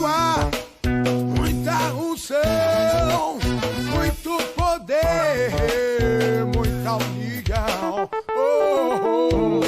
ar, muita unção, muito poder, muita união. Oh, oh, oh.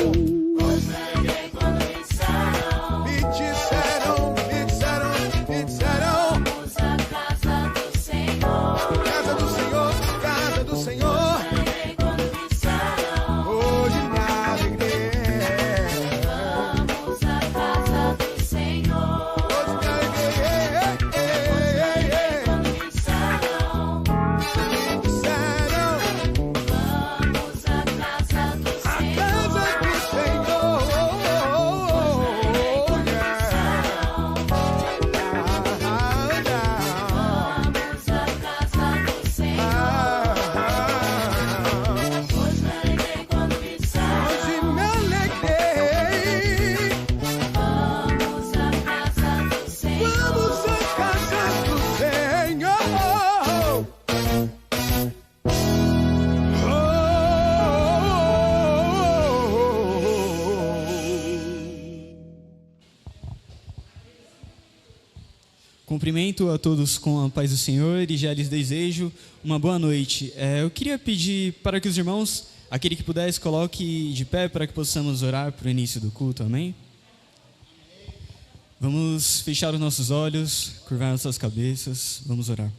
Cumprimento a todos com a paz do Senhor e já lhes desejo uma boa noite. Eu queria pedir para que os irmãos, aquele que pudesse, coloque de pé para que possamos orar para o início do culto, amém? Vamos fechar os nossos olhos, curvar nossas cabeças, vamos orar.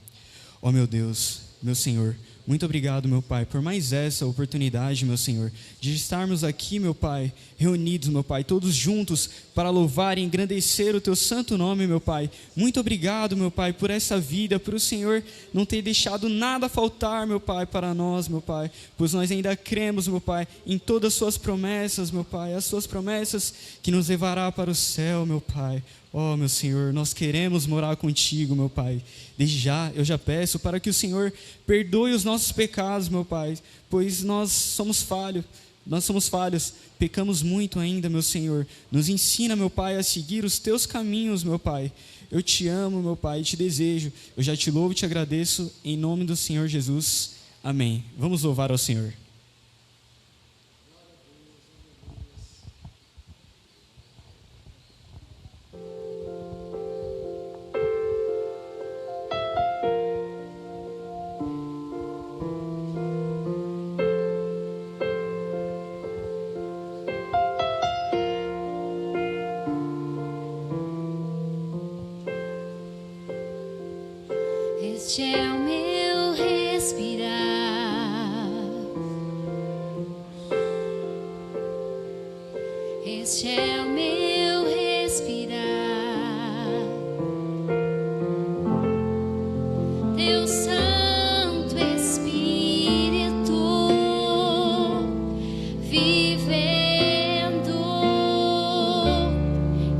Ó meu Deus, meu Senhor, muito obrigado, meu Pai, por mais essa oportunidade, meu Senhor, de estarmos aqui, meu Pai, reunidos, meu Pai, todos juntos para louvar e engrandecer o Teu santo nome, meu Pai. Muito obrigado, meu Pai, por essa vida, por o Senhor não ter deixado nada faltar, meu Pai, para nós, meu Pai, pois nós ainda cremos, meu Pai, em todas as Suas promessas, meu Pai, as Suas promessas que nos levará para o céu, meu Pai. Ó, meu Senhor, nós queremos morar contigo, meu Pai. Desde já, eu já peço para que o Senhor perdoe os nossos pecados, meu Pai, pois nós somos falhos, pecamos muito ainda, meu Senhor. Nos ensina, meu Pai, a seguir os Teus caminhos, meu Pai. Eu te amo, meu Pai, e te desejo. Eu já te louvo e te agradeço, em nome do Senhor Jesus. Amém. Vamos louvar ao Senhor. Este é o meu respirar, este é o meu respirar. Teu Santo Espírito vivendo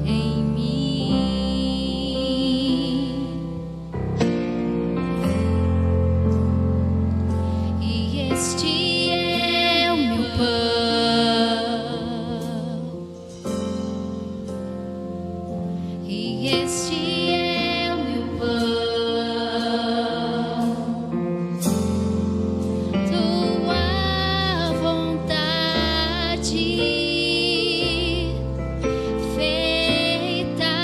em mim. Este é o meu pão, e este é o meu pão. Tua vontade feita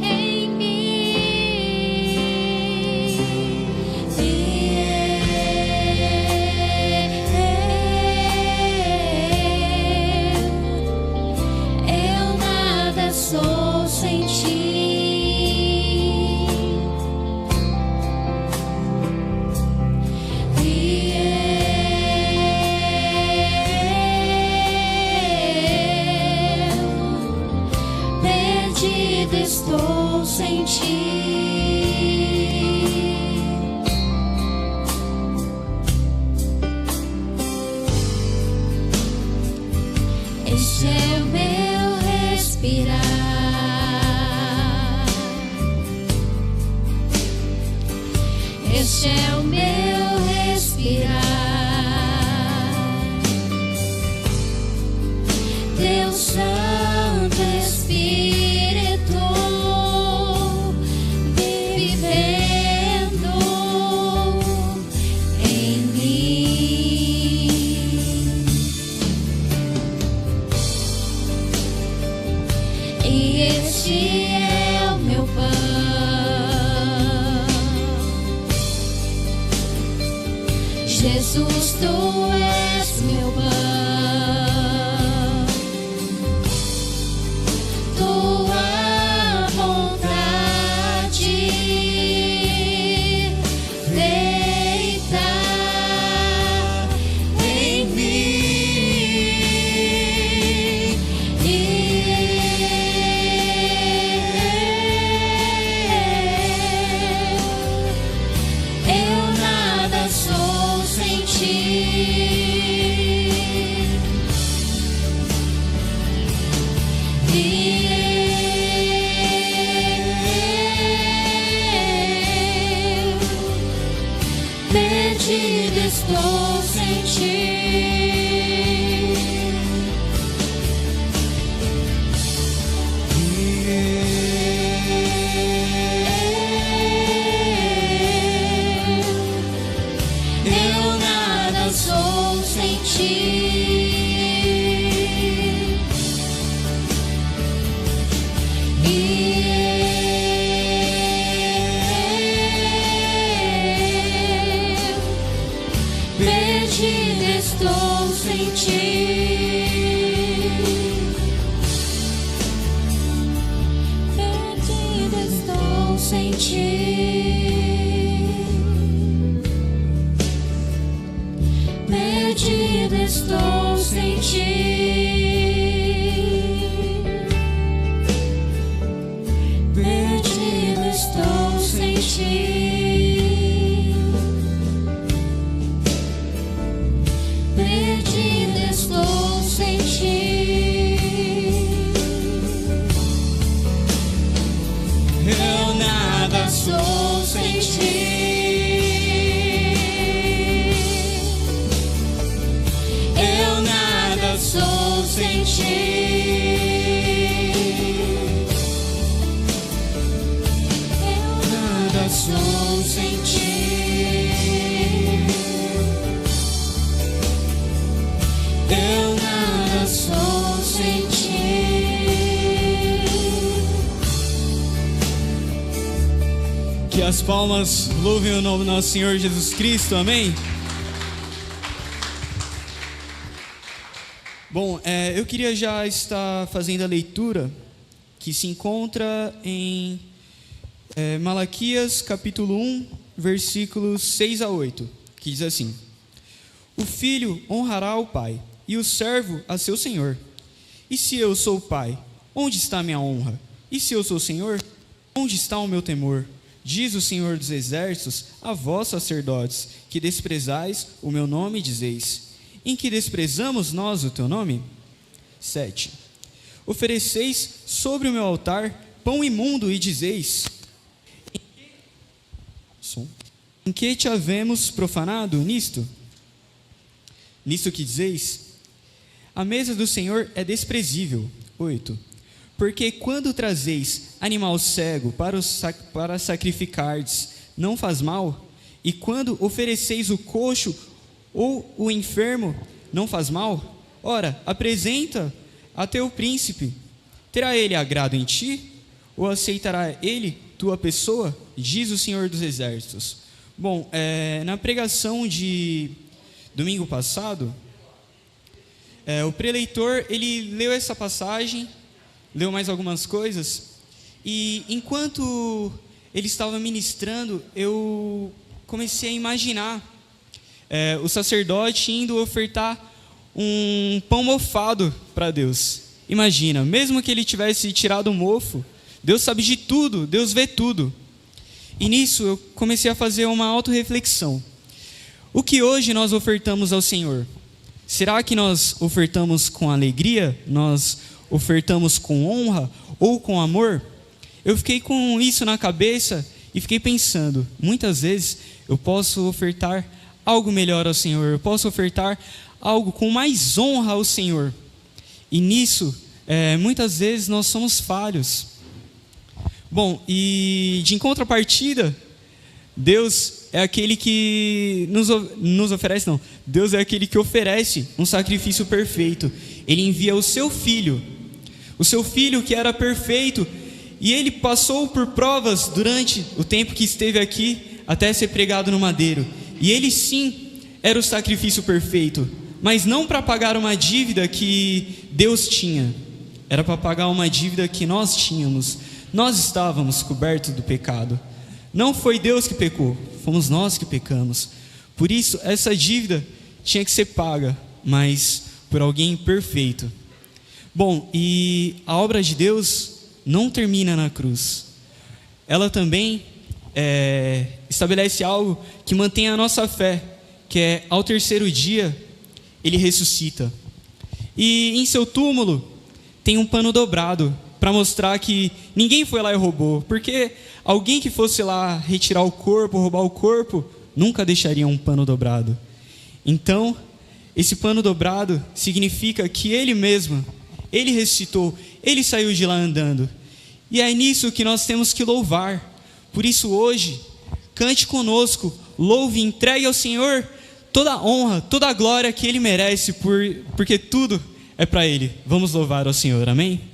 em Eu nada sou sem ti, e eu perdido estou sem ti. Este é o meu respirar, este é o meu respirar. Teu Santo Espírito vivendo em mim. E este é Jesus, tu és meu pão. Tua vontade feita em mim. Eu nada sou sem perdido estou sem eu nada sou sem perdido estou sem perdido estou sem perdido estou sem perdido estou sem perdido estou sem eu nada sou sem eu nada sou sem eu nada sou sem eu nada sou sem Que as palmas louvem o nome do nosso Senhor Jesus Cristo, amém? Bom, eu queria já estar fazendo a leitura que se encontra em Malaquias capítulo 1, versículos 6 a 8, que diz assim: O filho honrará o pai, e o servo a seu senhor. E se eu sou o pai, onde está a minha honra? E se eu sou o senhor, onde está o meu temor? Diz o Senhor dos Exércitos a vós, sacerdotes, que desprezais o meu nome, dizeis: em que desprezamos nós o teu nome? 7. Ofereceis sobre o meu altar pão imundo e dizeis: em que te havemos profanado nisto? Nisto que dizeis: a mesa do Senhor é desprezível. 8. Porque quando trazeis animal cego para sacrificardes, não faz mal? E quando ofereceis o coxo ou o enfermo, não faz mal? Ora, apresenta a teu príncipe. Terá ele agrado em ti? Ou aceitará ele tua pessoa? Diz o Senhor dos Exércitos. Bom, na pregação de domingo passado, o preleitor, ele leu essa passagem, leu mais algumas coisas, e enquanto ele estava ministrando, eu comecei a imaginar o sacerdote indo ofertar um pão mofado para Deus. Imagina, mesmo que ele tivesse tirado o mofo, Deus sabe de tudo, Deus vê tudo. E nisso eu comecei a fazer uma autorreflexão. O que hoje nós ofertamos ao Senhor? Será que nós ofertamos com alegria? Nós ofertamos com honra ou com amor? Eu fiquei com isso na cabeça e fiquei pensando, muitas vezes eu posso ofertar algo melhor ao Senhor, eu posso ofertar algo com mais honra ao Senhor. E nisso, muitas vezes nós somos falhos. Bom, e de contrapartida, Deus é aquele que nos oferece, não. Deus é aquele que oferece um sacrifício perfeito. Ele envia o seu filho que era perfeito, e ele passou por provas durante o tempo que esteve aqui, até ser pregado no madeiro. E ele sim era o sacrifício perfeito, mas não para pagar uma dívida que Deus tinha, era para pagar uma dívida que nós tínhamos. Nós estávamos cobertos do pecado. Não foi Deus que pecou, fomos nós que pecamos. Por isso, essa dívida tinha que ser paga, mas por alguém perfeito. Bom, e a obra de Deus não termina na cruz. Ela também estabelece algo que mantém a nossa fé, que é, ao terceiro dia, Ele ressuscita. E em seu túmulo tem um pano dobrado, para mostrar que ninguém foi lá e roubou, porque alguém que fosse lá retirar o corpo, roubar o corpo, nunca deixaria um pano dobrado. Então, esse pano dobrado significa que Ele mesmo, Ele ressuscitou, Ele saiu de lá andando. E é nisso que nós temos que louvar. Por isso hoje, cante conosco, louve e entregue ao Senhor toda a honra, toda a glória que Ele merece, porque tudo é para Ele. Vamos louvar ao Senhor, amém?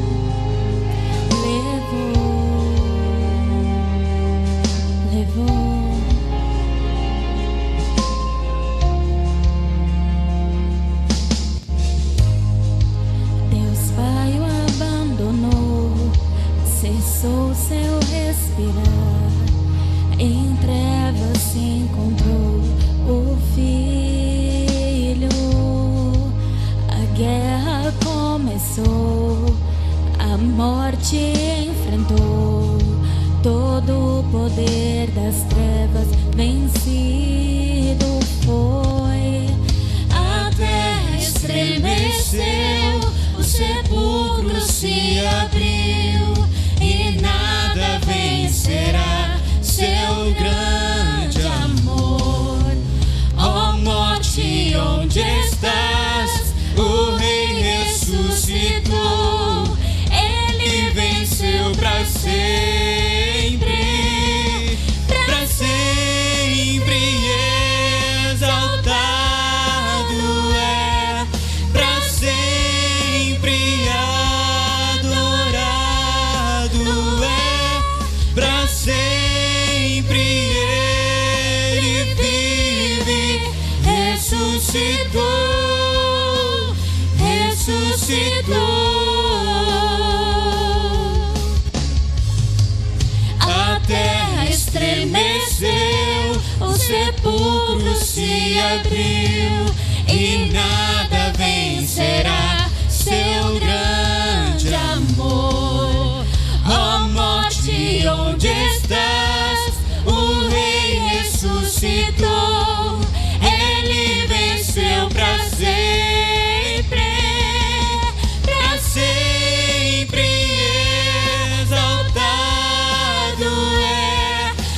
A terra estremeceu, o sepulcro se abriu, e nada vencerá seu grande amor. Ó morte, onde estás? O Rei ressuscitou, Ele venceu para sempre, para sempre exaltado é,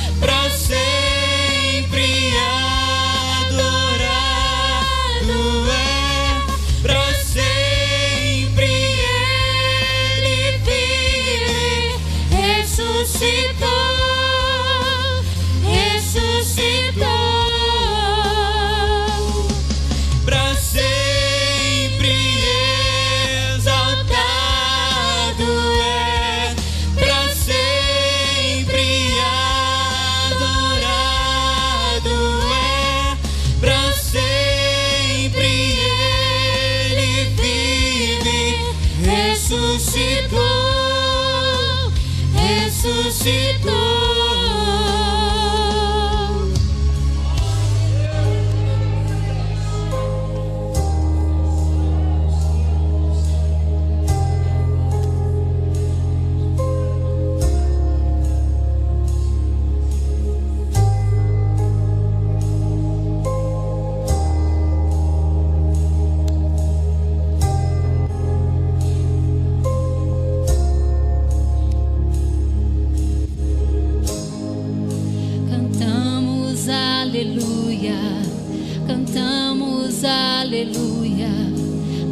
para sempre adorado é, para sempre Ele vive, ressuscitou, ressuscitou, para sempre exaltado é, para sempre adorado é, para sempre Ele vive, ressuscitou, ressuscitou. aleluia, cantamos aleluia,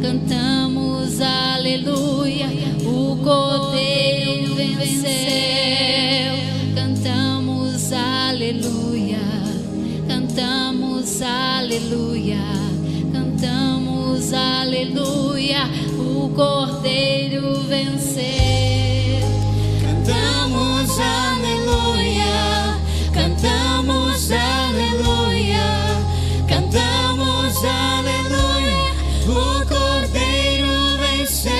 cantamos aleluia, o Cordeiro venceu, cantamos aleluia, cantamos aleluia, cantamos aleluia, o Cordeiro venceu, cantamos aleluia, cantamos aleluia, cantamos aleluia, o Cordeiro venceu,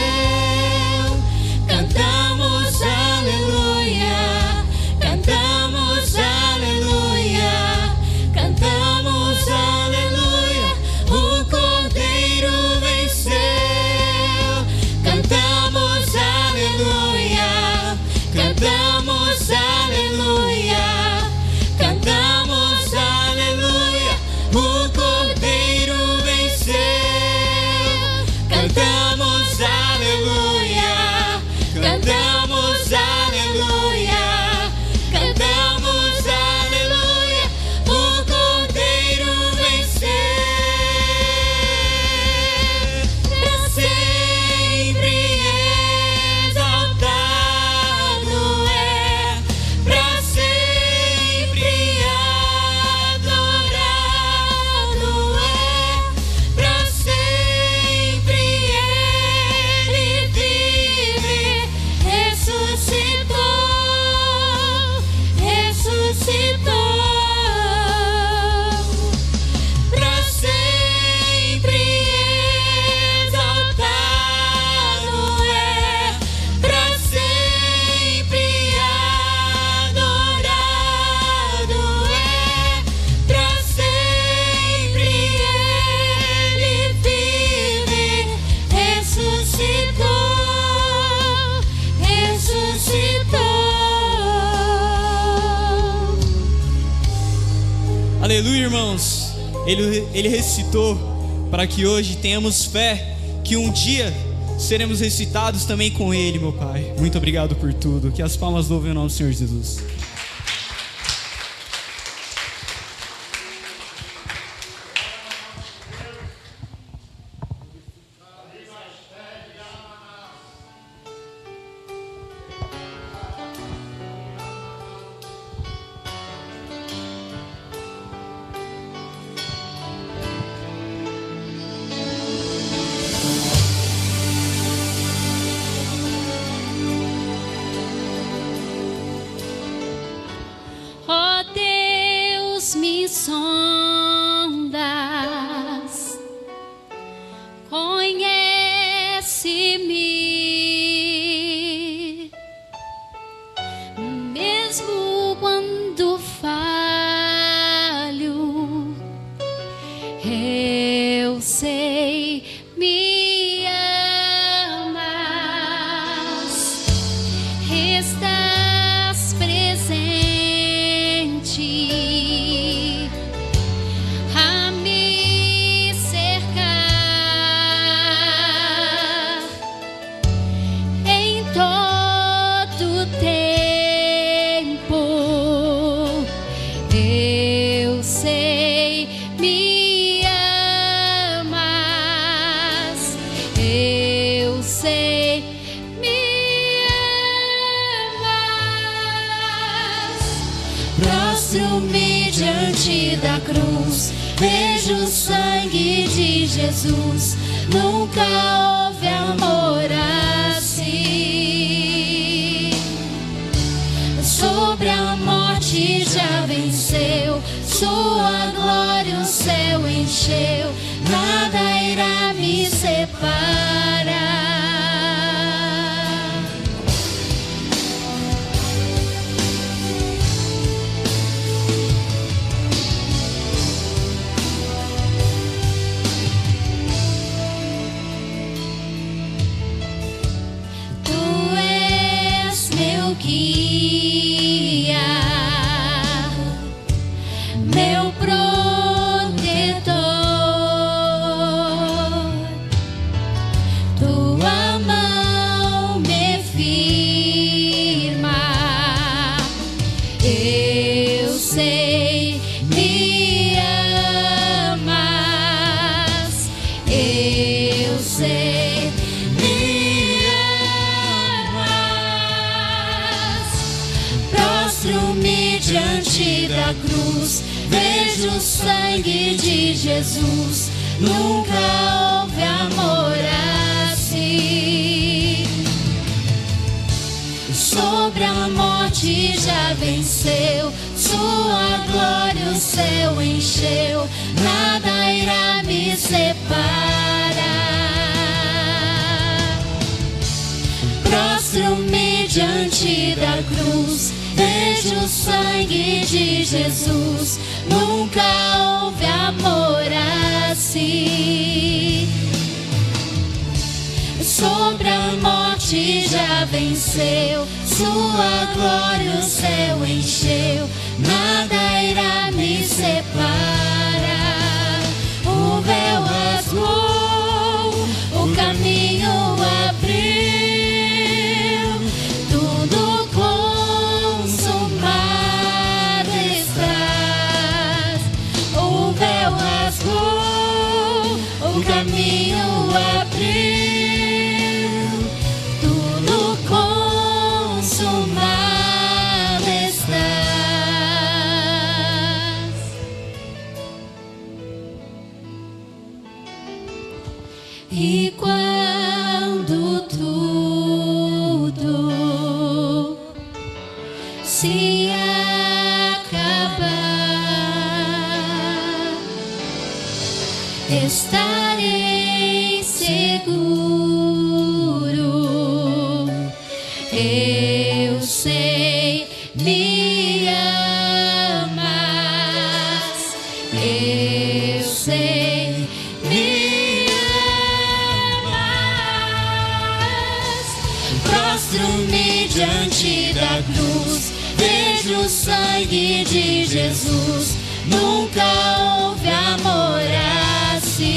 cantamos aleluia, cantamos aleluia, cantamos aleluia, o Cordeiro venceu, cantamos aleluia, cantamos aleluia, cantamos aleluia, o Cordeiro venceu, cantamos aleluia, cantamos aleluia, cantamos aleluia, o Cordeiro venceu, pra sempre exaltado é, pra sempre adorado é, pra sempre ele vive, ressuscitou, ressuscitou, pra sempre exaltado é, pra sempre adorado é, pra sempre ele vive, ressuscitou, ressuscitou. Aleluia, irmãos. Ele ressuscitou para que hoje tenhamos fé que um dia seremos ressuscitados também com Ele, meu Pai. Muito obrigado por tudo. Que as palmas louvem o nome do Senhor Jesus. Ó Deus, me sondas, conhece-me, mesmo quando falho, eu sei, me amas, estás presente a me cercar em todo tempo. Eu sei, me amas, eu sei, me amas. Prostro-me diante da cruz, vejo o sangue de Jesus. Nunca houve amor assim. Sobre a morte já venceu, sua glória o céu encheu, nada irá me separar. Tu és meu guia, meu protetor. Tua mão me firma, eu sei, me cruz, vejo o sangue de Jesus. Nunca houve amor assim. Sobre a morte já venceu, sua glória o céu encheu, nada irá me separar. Prostro-me diante da cruz, vejo o sangue de Jesus. Nunca houve amor assim. Sobre a morte já venceu, sua glória o céu encheu, nada irá me separar. O véu rasgou, o caminho abriu, tudo consumado está. O véu rasgou, o caminho abriu, e quando tudo se acabar, estarei seguro. Eu sei, me amas. Eu sei, me amas. Prostro-me diante da cruz, vejo o sangue de Jesus. Nunca houve amor assim.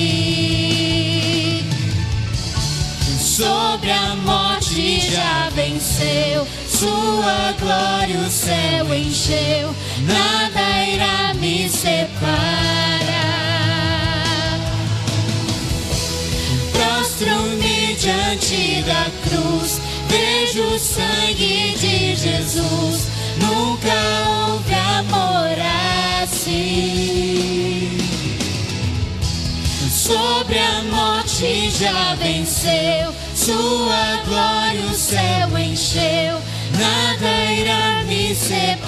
Sobre a morte já venceu, sua glória o céu encheu, nada irá me separar. Prostro-me diante da cruz, vejo o sangue de Jesus. Nunca houve amor assim. Sobre a morte já venceu, sua glória o céu encheu, nada irá me separar.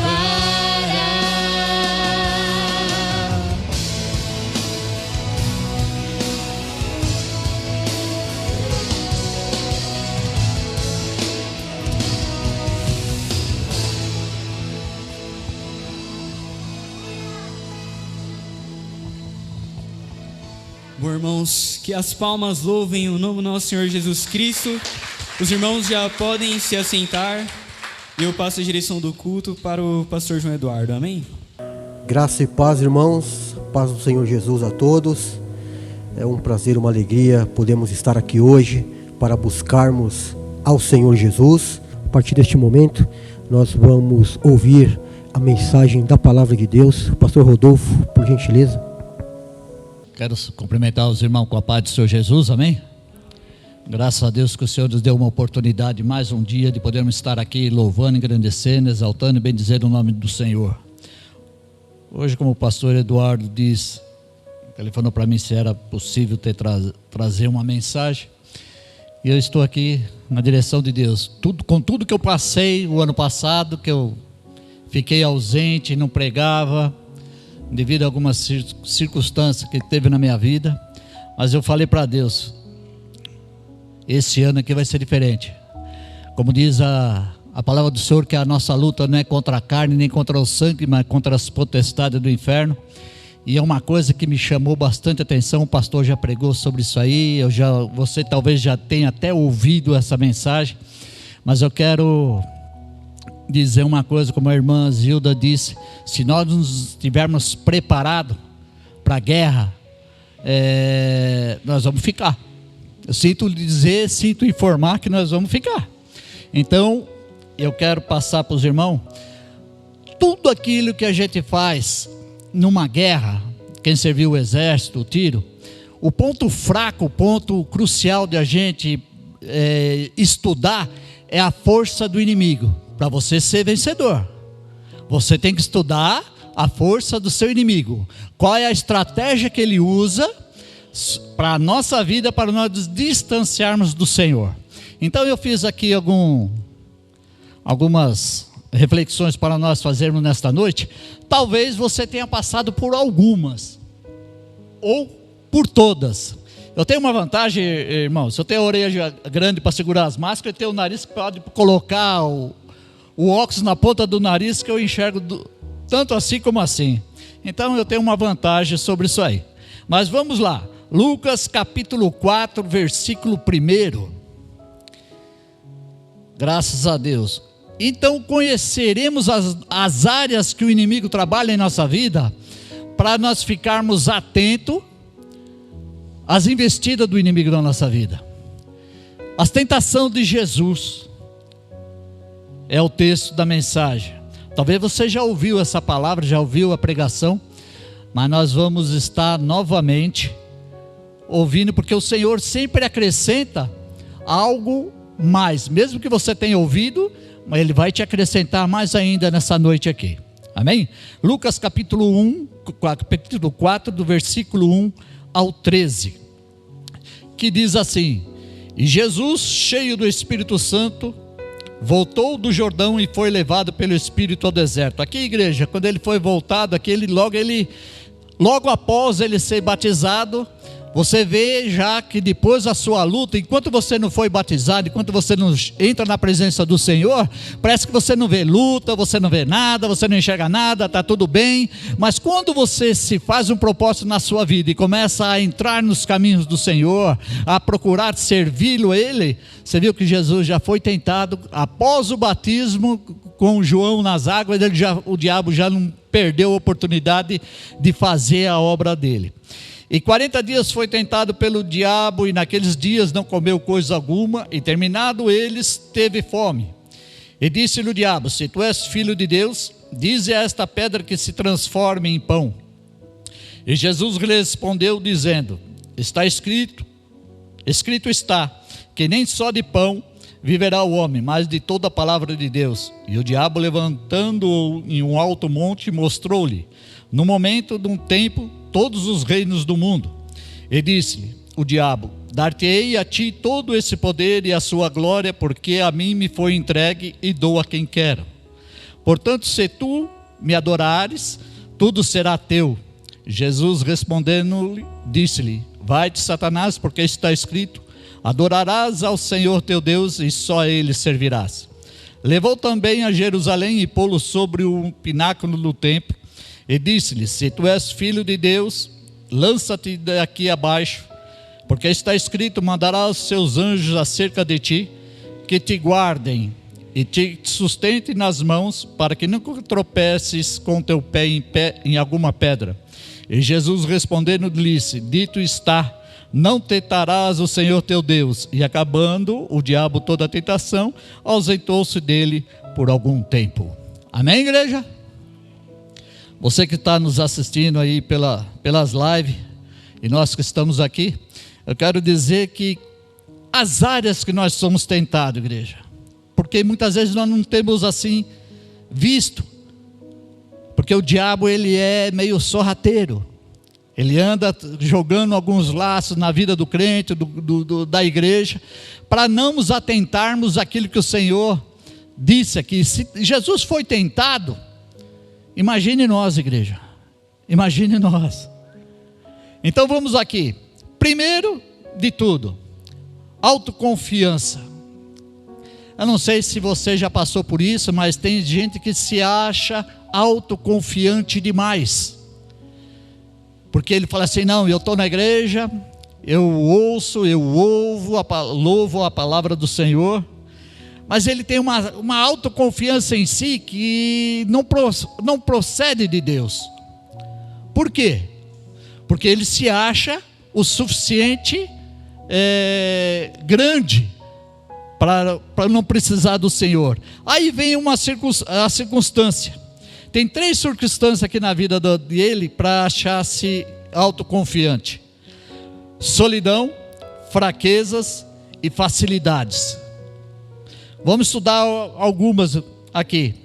Bom, irmãos, que as palmas louvem o nome do nosso Senhor Jesus Cristo. Os irmãos já podem se assentar e eu passo a direção do culto para o pastor João Eduardo, amém? Graça e paz, irmãos, paz do Senhor Jesus a todos. É um prazer, uma alegria podemos estar aqui hoje para buscarmos ao Senhor Jesus. A partir deste momento, nós vamos ouvir a mensagem da palavra de Deus. Pastor Rodolfo, por gentileza. Quero cumprimentar os irmãos com a paz do Senhor Jesus, amém? Graças a Deus que o Senhor nos deu uma oportunidade, mais um dia, de podermos estar aqui louvando, engrandecendo, exaltando e bendizendo o nome do Senhor. Hoje, como o pastor Eduardo disse, telefonou para mim se era possível trazer uma mensagem, e eu estou aqui na direção de Deus. Com tudo que eu passei o ano passado, que eu fiquei ausente, não pregava, devido a algumas circunstâncias que teve na minha vida, mas eu falei para Deus, esse ano aqui vai ser diferente. Como diz a palavra do Senhor, que a nossa luta não é contra a carne, nem contra o sangue, mas contra as potestades do inferno. E é uma coisa que me chamou bastante atenção, o pastor já pregou sobre isso aí, você talvez já tenha até ouvido essa mensagem, mas eu quero dizer uma coisa, como a irmã Zilda disse, se nós nos estivermos preparados para a guerra, nós vamos ficar. Eu sinto informar que nós vamos ficar. Então, eu quero passar para os irmãos, tudo aquilo que a gente faz numa guerra, quem serviu o exército, o tiro, o ponto fraco, o ponto crucial de a gente estudar é a força do inimigo. Para você ser vencedor, você tem que estudar a força do seu inimigo. Qual é a estratégia que ele usa para a nossa vida, para nós nos distanciarmos do Senhor. Então eu fiz aqui algumas reflexões para nós fazermos nesta noite. Talvez você tenha passado por algumas, ou por todas. Eu tenho uma vantagem, irmão, se eu tenho a orelha grande para segurar as máscaras, eu tenho o nariz que pode colocar o óculos na ponta do nariz, que eu enxergo tanto assim como assim. Então eu tenho uma vantagem sobre isso aí. Mas vamos lá, Lucas capítulo 4, versículo 1. Graças a Deus. Então conheceremos as áreas que o inimigo trabalha em nossa vida, para nós ficarmos atentos às investidas do inimigo na nossa vida. As tentações de Jesus é o texto da mensagem. Talvez você já ouviu essa palavra, já ouviu a pregação, mas nós vamos estar novamente ouvindo, porque o Senhor sempre acrescenta algo mais, mesmo que você tenha ouvido, mas Ele vai te acrescentar mais ainda nessa noite aqui, amém? Lucas capítulo 4, do versículo 1 ao 13, que diz assim: E Jesus, cheio do Espírito Santo, voltou do Jordão e foi levado pelo Espírito ao deserto. Aqui, igreja, quando ele foi voltado, logo após ele ser batizado, você vê já que depois da sua luta, enquanto você não foi batizado, enquanto você não entra na presença do Senhor, parece que você não vê luta, você não vê nada, você não enxerga nada, está tudo bem. Mas quando você se faz um propósito na sua vida e começa a entrar nos caminhos do Senhor, a procurar servi-lo Ele, você viu que Jesus já foi tentado após o batismo com João nas águas, o diabo já não perdeu a oportunidade de fazer a obra dele. E 40 dias foi tentado pelo diabo, e naqueles dias não comeu coisa alguma, e terminado eles, teve fome. E disse-lhe o diabo: Se tu és filho de Deus, dize a esta pedra que se transforme em pão. E Jesus respondeu dizendo: Está escrito está, que nem só de pão viverá o homem, mas de toda a palavra de Deus. E o diabo, levantando-o em um alto monte, mostrou-lhe, no momento de um tempo, todos os reinos do mundo. E disse-lhe o diabo: Dar-te-ei a ti todo esse poder e a sua glória, porque a mim me foi entregue e dou a quem quero. Portanto, se tu me adorares, tudo será teu. Jesus respondendo-lhe, disse-lhe: Vai-te, Satanás, porque está escrito: Adorarás ao Senhor teu Deus e só a Ele servirás. Levou também a Jerusalém e pô-lo sobre o pináculo do templo. E disse-lhe: Se tu és filho de Deus, lança-te daqui abaixo, porque está escrito: Mandará os seus anjos acerca de ti, que te guardem e te sustentem nas mãos, para que nunca tropeces com teu pé em alguma pedra. E Jesus respondendo disse: Dito está, não tentarás o Senhor teu Deus. E acabando o diabo toda a tentação, ausentou-se dele por algum tempo. Amém, igreja? Você que está nos assistindo aí pelas lives, e nós que estamos aqui, eu quero dizer que as áreas que nós somos tentados, igreja, porque muitas vezes nós não temos assim visto, porque o diabo ele é meio sorrateiro, ele anda jogando alguns laços na vida do crente, da igreja, para não nos atentarmos àquilo que o Senhor disse aqui. Se Jesus foi tentado, imagine nós, igreja, imagine nós. Então vamos aqui, primeiro de tudo, autoconfiança. Eu não sei se você já passou por isso, mas tem gente que se acha autoconfiante demais, porque ele fala assim: não, eu estou na igreja, eu ouço, eu louvo a palavra do Senhor, mas ele tem uma autoconfiança em si que não procede de Deus. Por quê? Porque ele se acha o suficiente grande para não precisar do Senhor. Aí vem a circunstância. Tem 3 circunstâncias aqui na vida dele para achar-se autoconfiante: solidão, fraquezas e facilidades. Vamos estudar algumas aqui.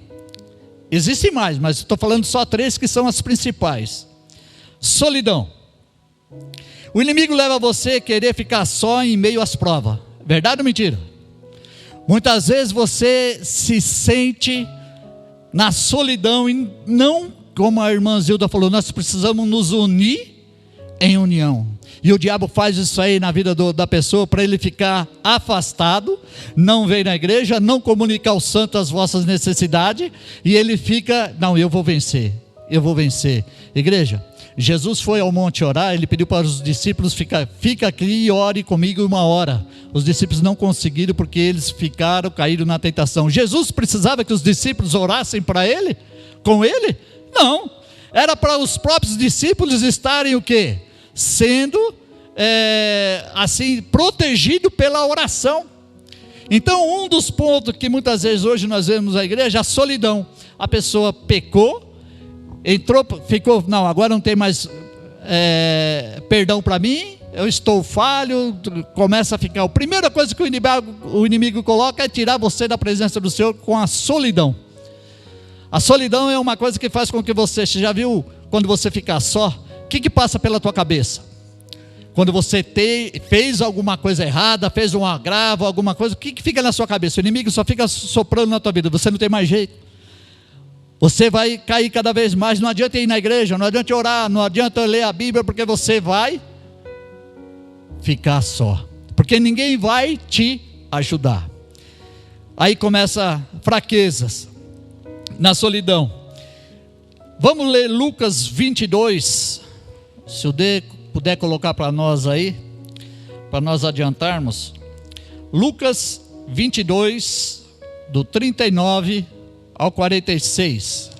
Existem mais, mas estou falando só 3 que são as principais. Solidão. O inimigo leva você a querer ficar só em meio às provas. Verdade ou mentira? Muitas vezes você se sente na solidão e não, como a irmã Zilda falou, nós precisamos nos unir em união. E o diabo faz isso aí na vida da pessoa para ele ficar afastado, não vir na igreja, não comunicar aos santos as vossas necessidades, e ele fica, não, eu vou vencer. Igreja, Jesus foi ao monte orar, ele pediu para os discípulos, fica aqui e ore comigo 1 hora. Os discípulos não conseguiram porque eles caíram na tentação. Jesus precisava que os discípulos orassem para ele? Com ele? Não, era para os próprios discípulos estarem o quê? Sendo assim, protegido pela oração. Então um dos pontos que muitas vezes hoje nós vemos na igreja é a solidão. A pessoa pecou, ficou, não, agora não tem mais perdão para mim, eu estou falho, começa a ficar, a primeira coisa que o inimigo coloca é tirar você da presença do Senhor com a solidão. A solidão é uma coisa que faz com que você já viu quando você ficar só? O que passa pela tua cabeça? Quando você fez alguma coisa errada, fez um agravo, alguma coisa, o que fica na sua cabeça? O inimigo só fica soprando na tua vida, você não tem mais jeito. Você vai cair cada vez mais, não adianta ir na igreja, não adianta orar, não adianta ler a Bíblia, porque você vai ficar só. Porque ninguém vai te ajudar. Aí começa fraquezas, na solidão. Vamos ler Lucas 22, se o D puder colocar para nós aí, para nós adiantarmos. Lucas 22, do 39 ao 46.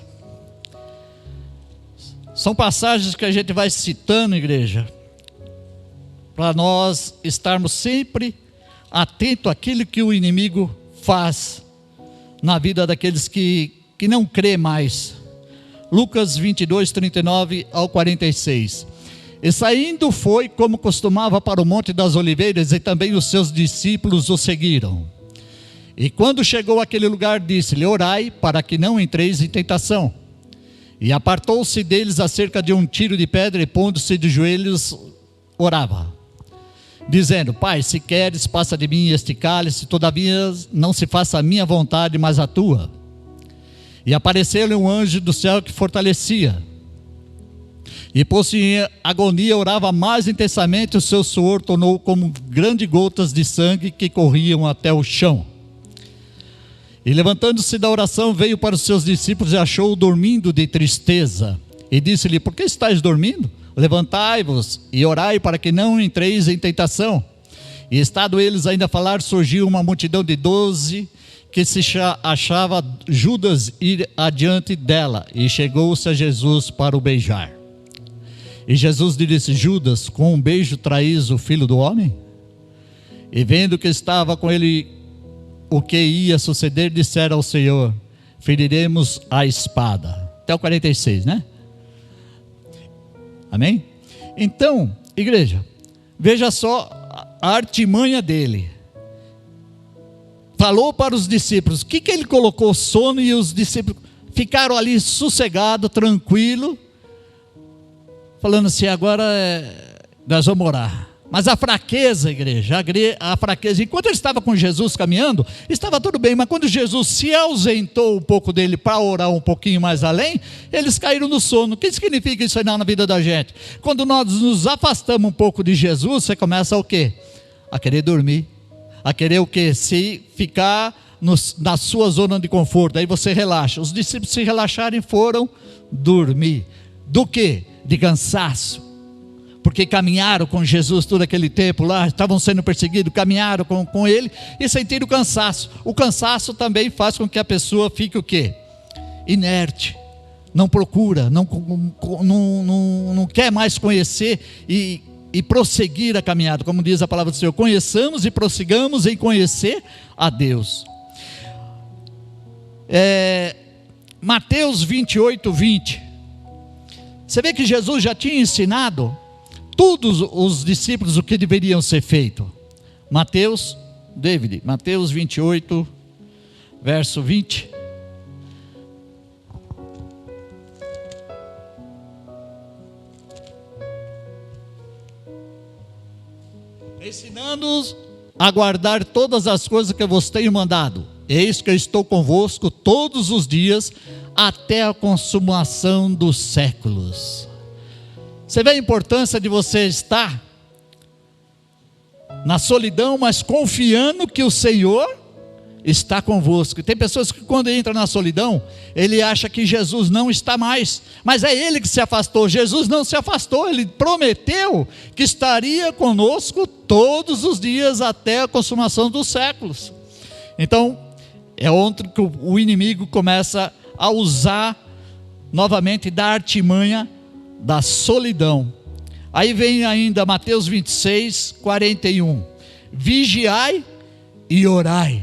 São passagens que a gente vai citando, igreja, para nós estarmos sempre atentos àquilo que o inimigo faz na vida daqueles que não crê mais. Lucas 22, 39 ao 46. E saindo foi, como costumava, para o Monte das Oliveiras, e também os seus discípulos o seguiram. E quando chegou àquele lugar, disse-lhe: orai, para que não entreis em tentação. E apartou-se deles acerca de um tiro de pedra, e pondo-se de joelhos, orava, dizendo: Pai, se queres, passa de mim este cálice, todavia não se faça a minha vontade, mas a tua. E apareceu-lhe um anjo do céu que fortalecia. E posto em agonia, orava mais intensamente, o seu suor tornou como grandes gotas de sangue que corriam até o chão. E levantando-se da oração, veio para os seus discípulos e achou-o dormindo de tristeza. E disse-lhe: por que estáis dormindo? Levantai-vos e orai para que não entreis em tentação. E estando eles ainda a falar, surgiu uma multidão de 12 que se achava Judas ir adiante dela. E chegou-se a Jesus para o beijar. E Jesus lhe disse: Judas, com um beijo traís o Filho do Homem? E vendo que estava com ele o que ia suceder, disseram ao Senhor: feriremos a espada. Até o 46, né? Amém? Então, igreja, veja só a artimanha dele. Falou para os discípulos, o que ele colocou? Sono, e os discípulos ficaram ali sossegados, tranquilos, falando assim: agora nós vamos orar. Mas a fraqueza, igreja, a fraqueza, enquanto ele estava com Jesus caminhando, estava tudo bem, mas quando Jesus se ausentou um pouco dele para orar um pouquinho mais além, eles caíram no sono. O que significa isso aí na vida da gente? Quando nós nos afastamos um pouco de Jesus, você começa o quê? A querer dormir, a querer o quê? Se ficar na sua zona de conforto, aí você relaxa. Os discípulos se relaxaram e foram dormir. Do quê? De cansaço. Porque caminharam com Jesus todo aquele tempo lá, estavam sendo perseguidos, caminharam com ele e sentiram cansaço. O cansaço também faz com que a pessoa fique o quê? Inerte, não procura, não quer mais conhecer e prosseguir a caminhada. Como diz a palavra do Senhor: conheçamos e prossigamos em conhecer a Deus. Mateus 28, 20. Você vê que Jesus já tinha ensinado todos os discípulos o que deveriam ser feito. Mateus 28, verso 20. ensinando-os a guardar todas as coisas que eu vos tenho mandado. Eis que eu estou convosco todos os dias, até a consumação dos séculos. Você vê a importância de você estar na solidão, mas confiando que o Senhor está convosco. Tem pessoas que quando entram na solidão, ele acha que Jesus não está mais, mas é ele que se afastou. Jesus não se afastou, ele prometeu que estaria conosco todos os dias até a consumação dos séculos. Então, é onde que o inimigo começa a usar novamente da artimanha da solidão. Aí vem ainda Mateus 26, 41. Vigiai e orai,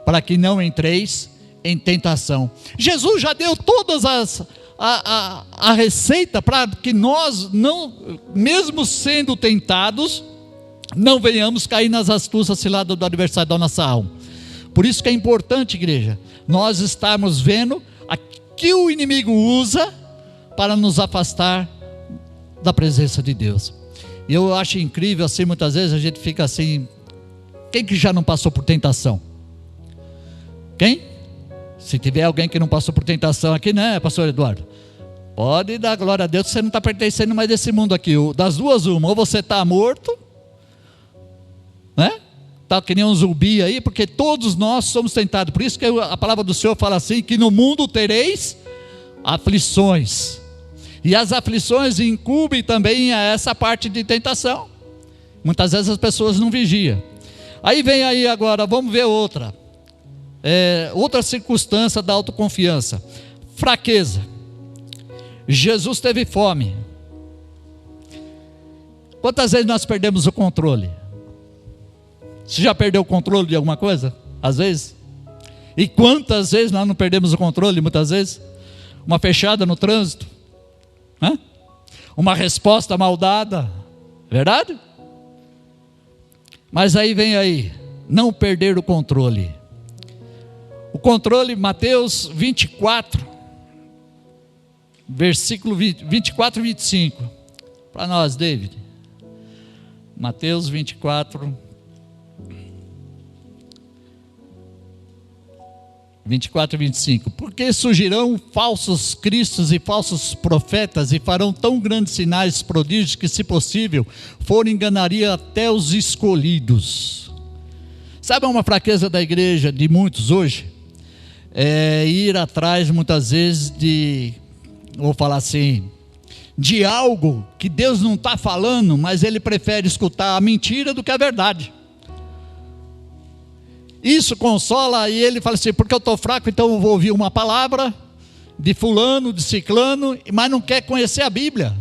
para que não entreis em tentação. Jesus já deu todas a receita para que nós, não, mesmo sendo tentados, não venhamos cair nas astúcias ciladas do adversário da nossa alma. Por isso que é importante, igreja, nós estarmos vendo a que o inimigo usa para nos afastar da presença de Deus. E eu acho incrível, assim, muitas vezes a gente fica assim, quem que já não passou por tentação? Quem? Se tiver alguém que não passou por tentação aqui, né, pastor Eduardo? Pode dar glória a Deus, você não está pertencendo mais desse mundo aqui. Das duas, uma, ou você está morto, né? Está que nem um zumbi aí, porque todos nós somos tentados. Por isso que a palavra do Senhor fala assim, que no mundo tereis aflições. E as aflições incumbem também a essa parte de tentação. Muitas vezes as pessoas não vigiam. Aí vem aí agora, vamos ver outra. Outra circunstância da autoconfiança. Fraqueza. Jesus teve fome. Quantas vezes nós perdemos o controle? Você já perdeu o controle de alguma coisa? Às vezes. E quantas vezes nós não perdemos o controle? Muitas vezes. Uma fechada no trânsito. Uma resposta mal dada. Verdade? Mas aí vem aí. Não perder o controle. O controle, Mateus 24. Versículo 24 e 25. Para nós, David. Mateus 24. 24 e 25. Porque surgirão falsos cristos e falsos profetas, e farão tão grandes sinais, prodígios, que, se possível, enganaria até os escolhidos. Sabe uma fraqueza da igreja, de muitos hoje? É ir atrás, muitas vezes, vou falar assim, de algo que Deus não está falando, mas ele prefere escutar a mentira do que a verdade. Isso consola, e ele fala assim, porque eu estou fraco, então eu vou ouvir uma palavra de fulano, de ciclano, mas não quer conhecer a Bíblia.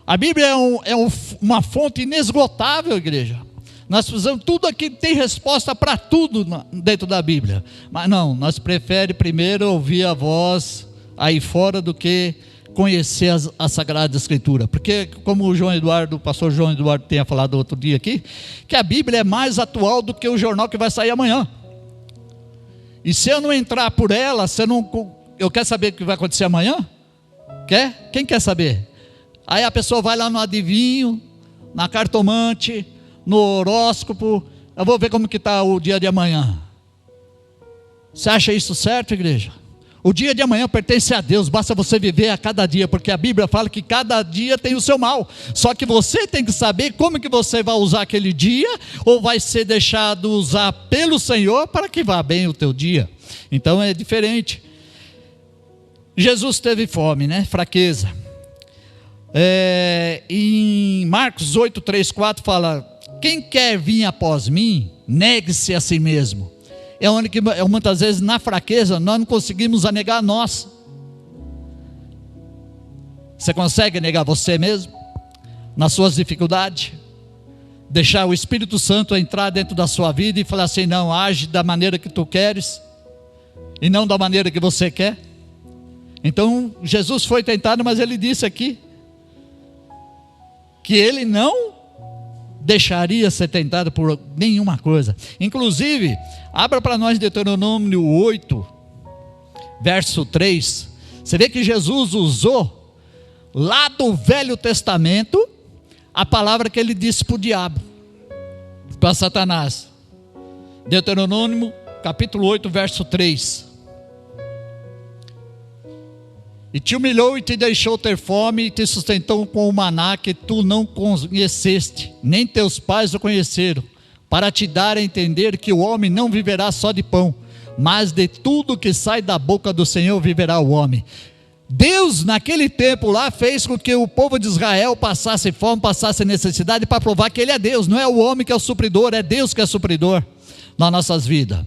A Bíblia é uma fonte inesgotável, igreja. Nós precisamos, tudo aqui tem resposta para tudo dentro da Bíblia. Mas não, nós preferimos primeiro ouvir a voz aí fora do que conhecer a Sagrada Escritura. Porque, como o pastor João Eduardo tinha falado outro dia aqui, que a Bíblia é mais atual do que o jornal que vai sair amanhã. E se eu não entrar por ela, eu quero saber o que vai acontecer amanhã? Quer? Quem quer saber? Aí a pessoa vai lá no adivinho, na cartomante, no horóscopo, eu vou ver como que está o dia de amanhã. Você acha isso certo, igreja? O dia de amanhã pertence a Deus, basta você viver a cada dia, porque a Bíblia fala que cada dia tem o seu mal, só que você tem que saber como que você vai usar aquele dia, ou vai ser deixado usar pelo Senhor, para que vá bem o teu dia. Então é diferente. Jesus teve fome, né? Fraqueza. Em Marcos 8, 3, 4 fala, quem quer vir após mim, negue-se a si mesmo. É onde que muitas vezes na fraqueza nós não conseguimos negar nós. Você consegue negar você mesmo? Nas suas dificuldades? Deixar o Espírito Santo entrar dentro da sua vida e falar assim, não, age da maneira que tu queres e não da maneira que você quer. Então Jesus foi tentado, mas ele disse aqui que ele não deixaria ser tentado por nenhuma coisa. Inclusive, abra para nós Deuteronômio 8, verso 3. Você vê que Jesus usou lá do Velho Testamento a palavra que ele disse para o diabo. para Satanás. Deuteronômio capítulo 8, verso 3. E te humilhou e te deixou ter fome e te sustentou com o maná que tu não conheceste, nem teus pais o conheceram, para te dar a entender que o homem não viverá só de pão, mas de tudo que sai da boca do Senhor viverá o homem. Deus naquele tempo lá fez com que o povo de Israel passasse fome, passasse necessidade, para provar que Ele é Deus. Não é o homem que é o supridor, é Deus que é supridor nas nossas vidas.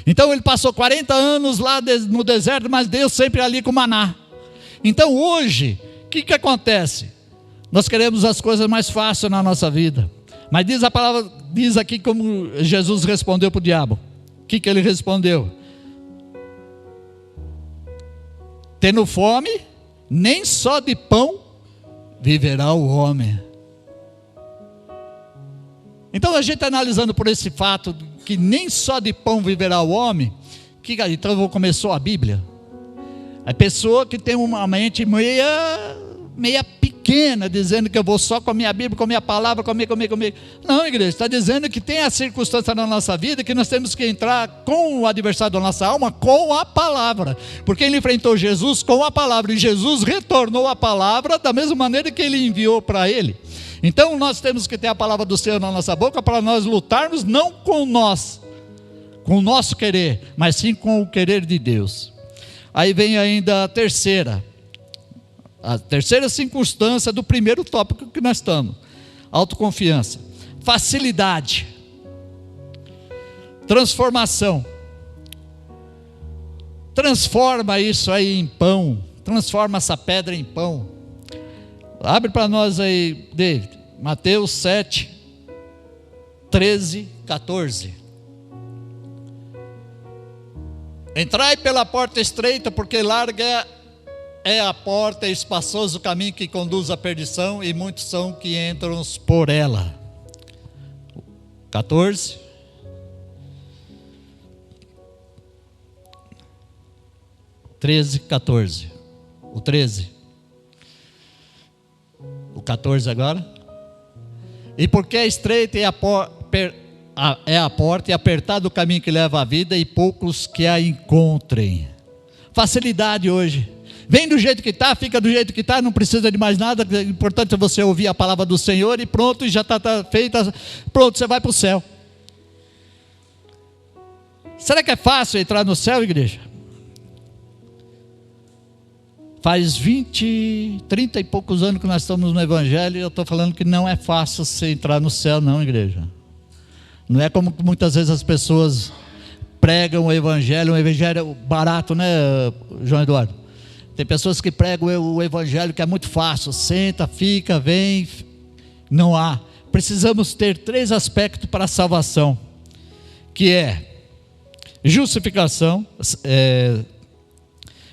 Então ele passou 40 anos lá no deserto, mas Deus sempre ali com maná. Então hoje, o que acontece? Nós queremos as coisas mais fáceis na nossa vida, mas diz a palavra, diz aqui como Jesus respondeu para o diabo. O que ele respondeu? Tendo fome, nem só de pão viverá o homem. Então a gente analisando por esse fato, que nem só de pão viverá o homem, então começou a Bíblia. A pessoa que tem uma mente meia pequena, dizendo que eu vou só com a minha Bíblia, com a minha palavra, comer. Não, igreja, está dizendo que tem a circunstância na nossa vida que nós temos que entrar com o adversário da nossa alma, com a palavra. Porque ele enfrentou Jesus com a palavra, e Jesus retornou a palavra da mesma maneira que ele enviou para ele. Então nós temos que ter a palavra do Senhor na nossa boca para nós lutarmos não com o nosso querer, mas sim com o querer de Deus. Aí vem ainda a terceira circunstância do primeiro tópico que nós estamos: autoconfiança, facilidade, transformação. Transforma isso aí em pão, transforma essa pedra em pão. Abre para nós aí, David, Mateus 7, 13, 14. Entrai pela porta estreita, porque larga é a porta, é espaçoso o caminho que conduz à perdição, e muitos são que entram por ela. 14. O 13. O 14 agora. E porque é estreita é a porta e apertado o caminho que leva à vida, e poucos que a encontrem. Facilidade hoje. Vem do jeito que está, fica do jeito que está, não precisa de mais nada. O importante é você ouvir a palavra do Senhor e pronto, já está feita. Pronto, você vai para o céu. Será que é fácil entrar no céu, igreja? Faz 20, 30 e poucos anos que nós estamos no Evangelho, e eu estou falando que não é fácil você entrar no céu, não, igreja. Não é como muitas vezes as pessoas pregam o Evangelho, um Evangelho barato, né, João Eduardo? Tem pessoas que pregam o Evangelho que é muito fácil, senta, fica, vem. Não há. Precisamos ter 3 aspectos para a salvação, que é justificação,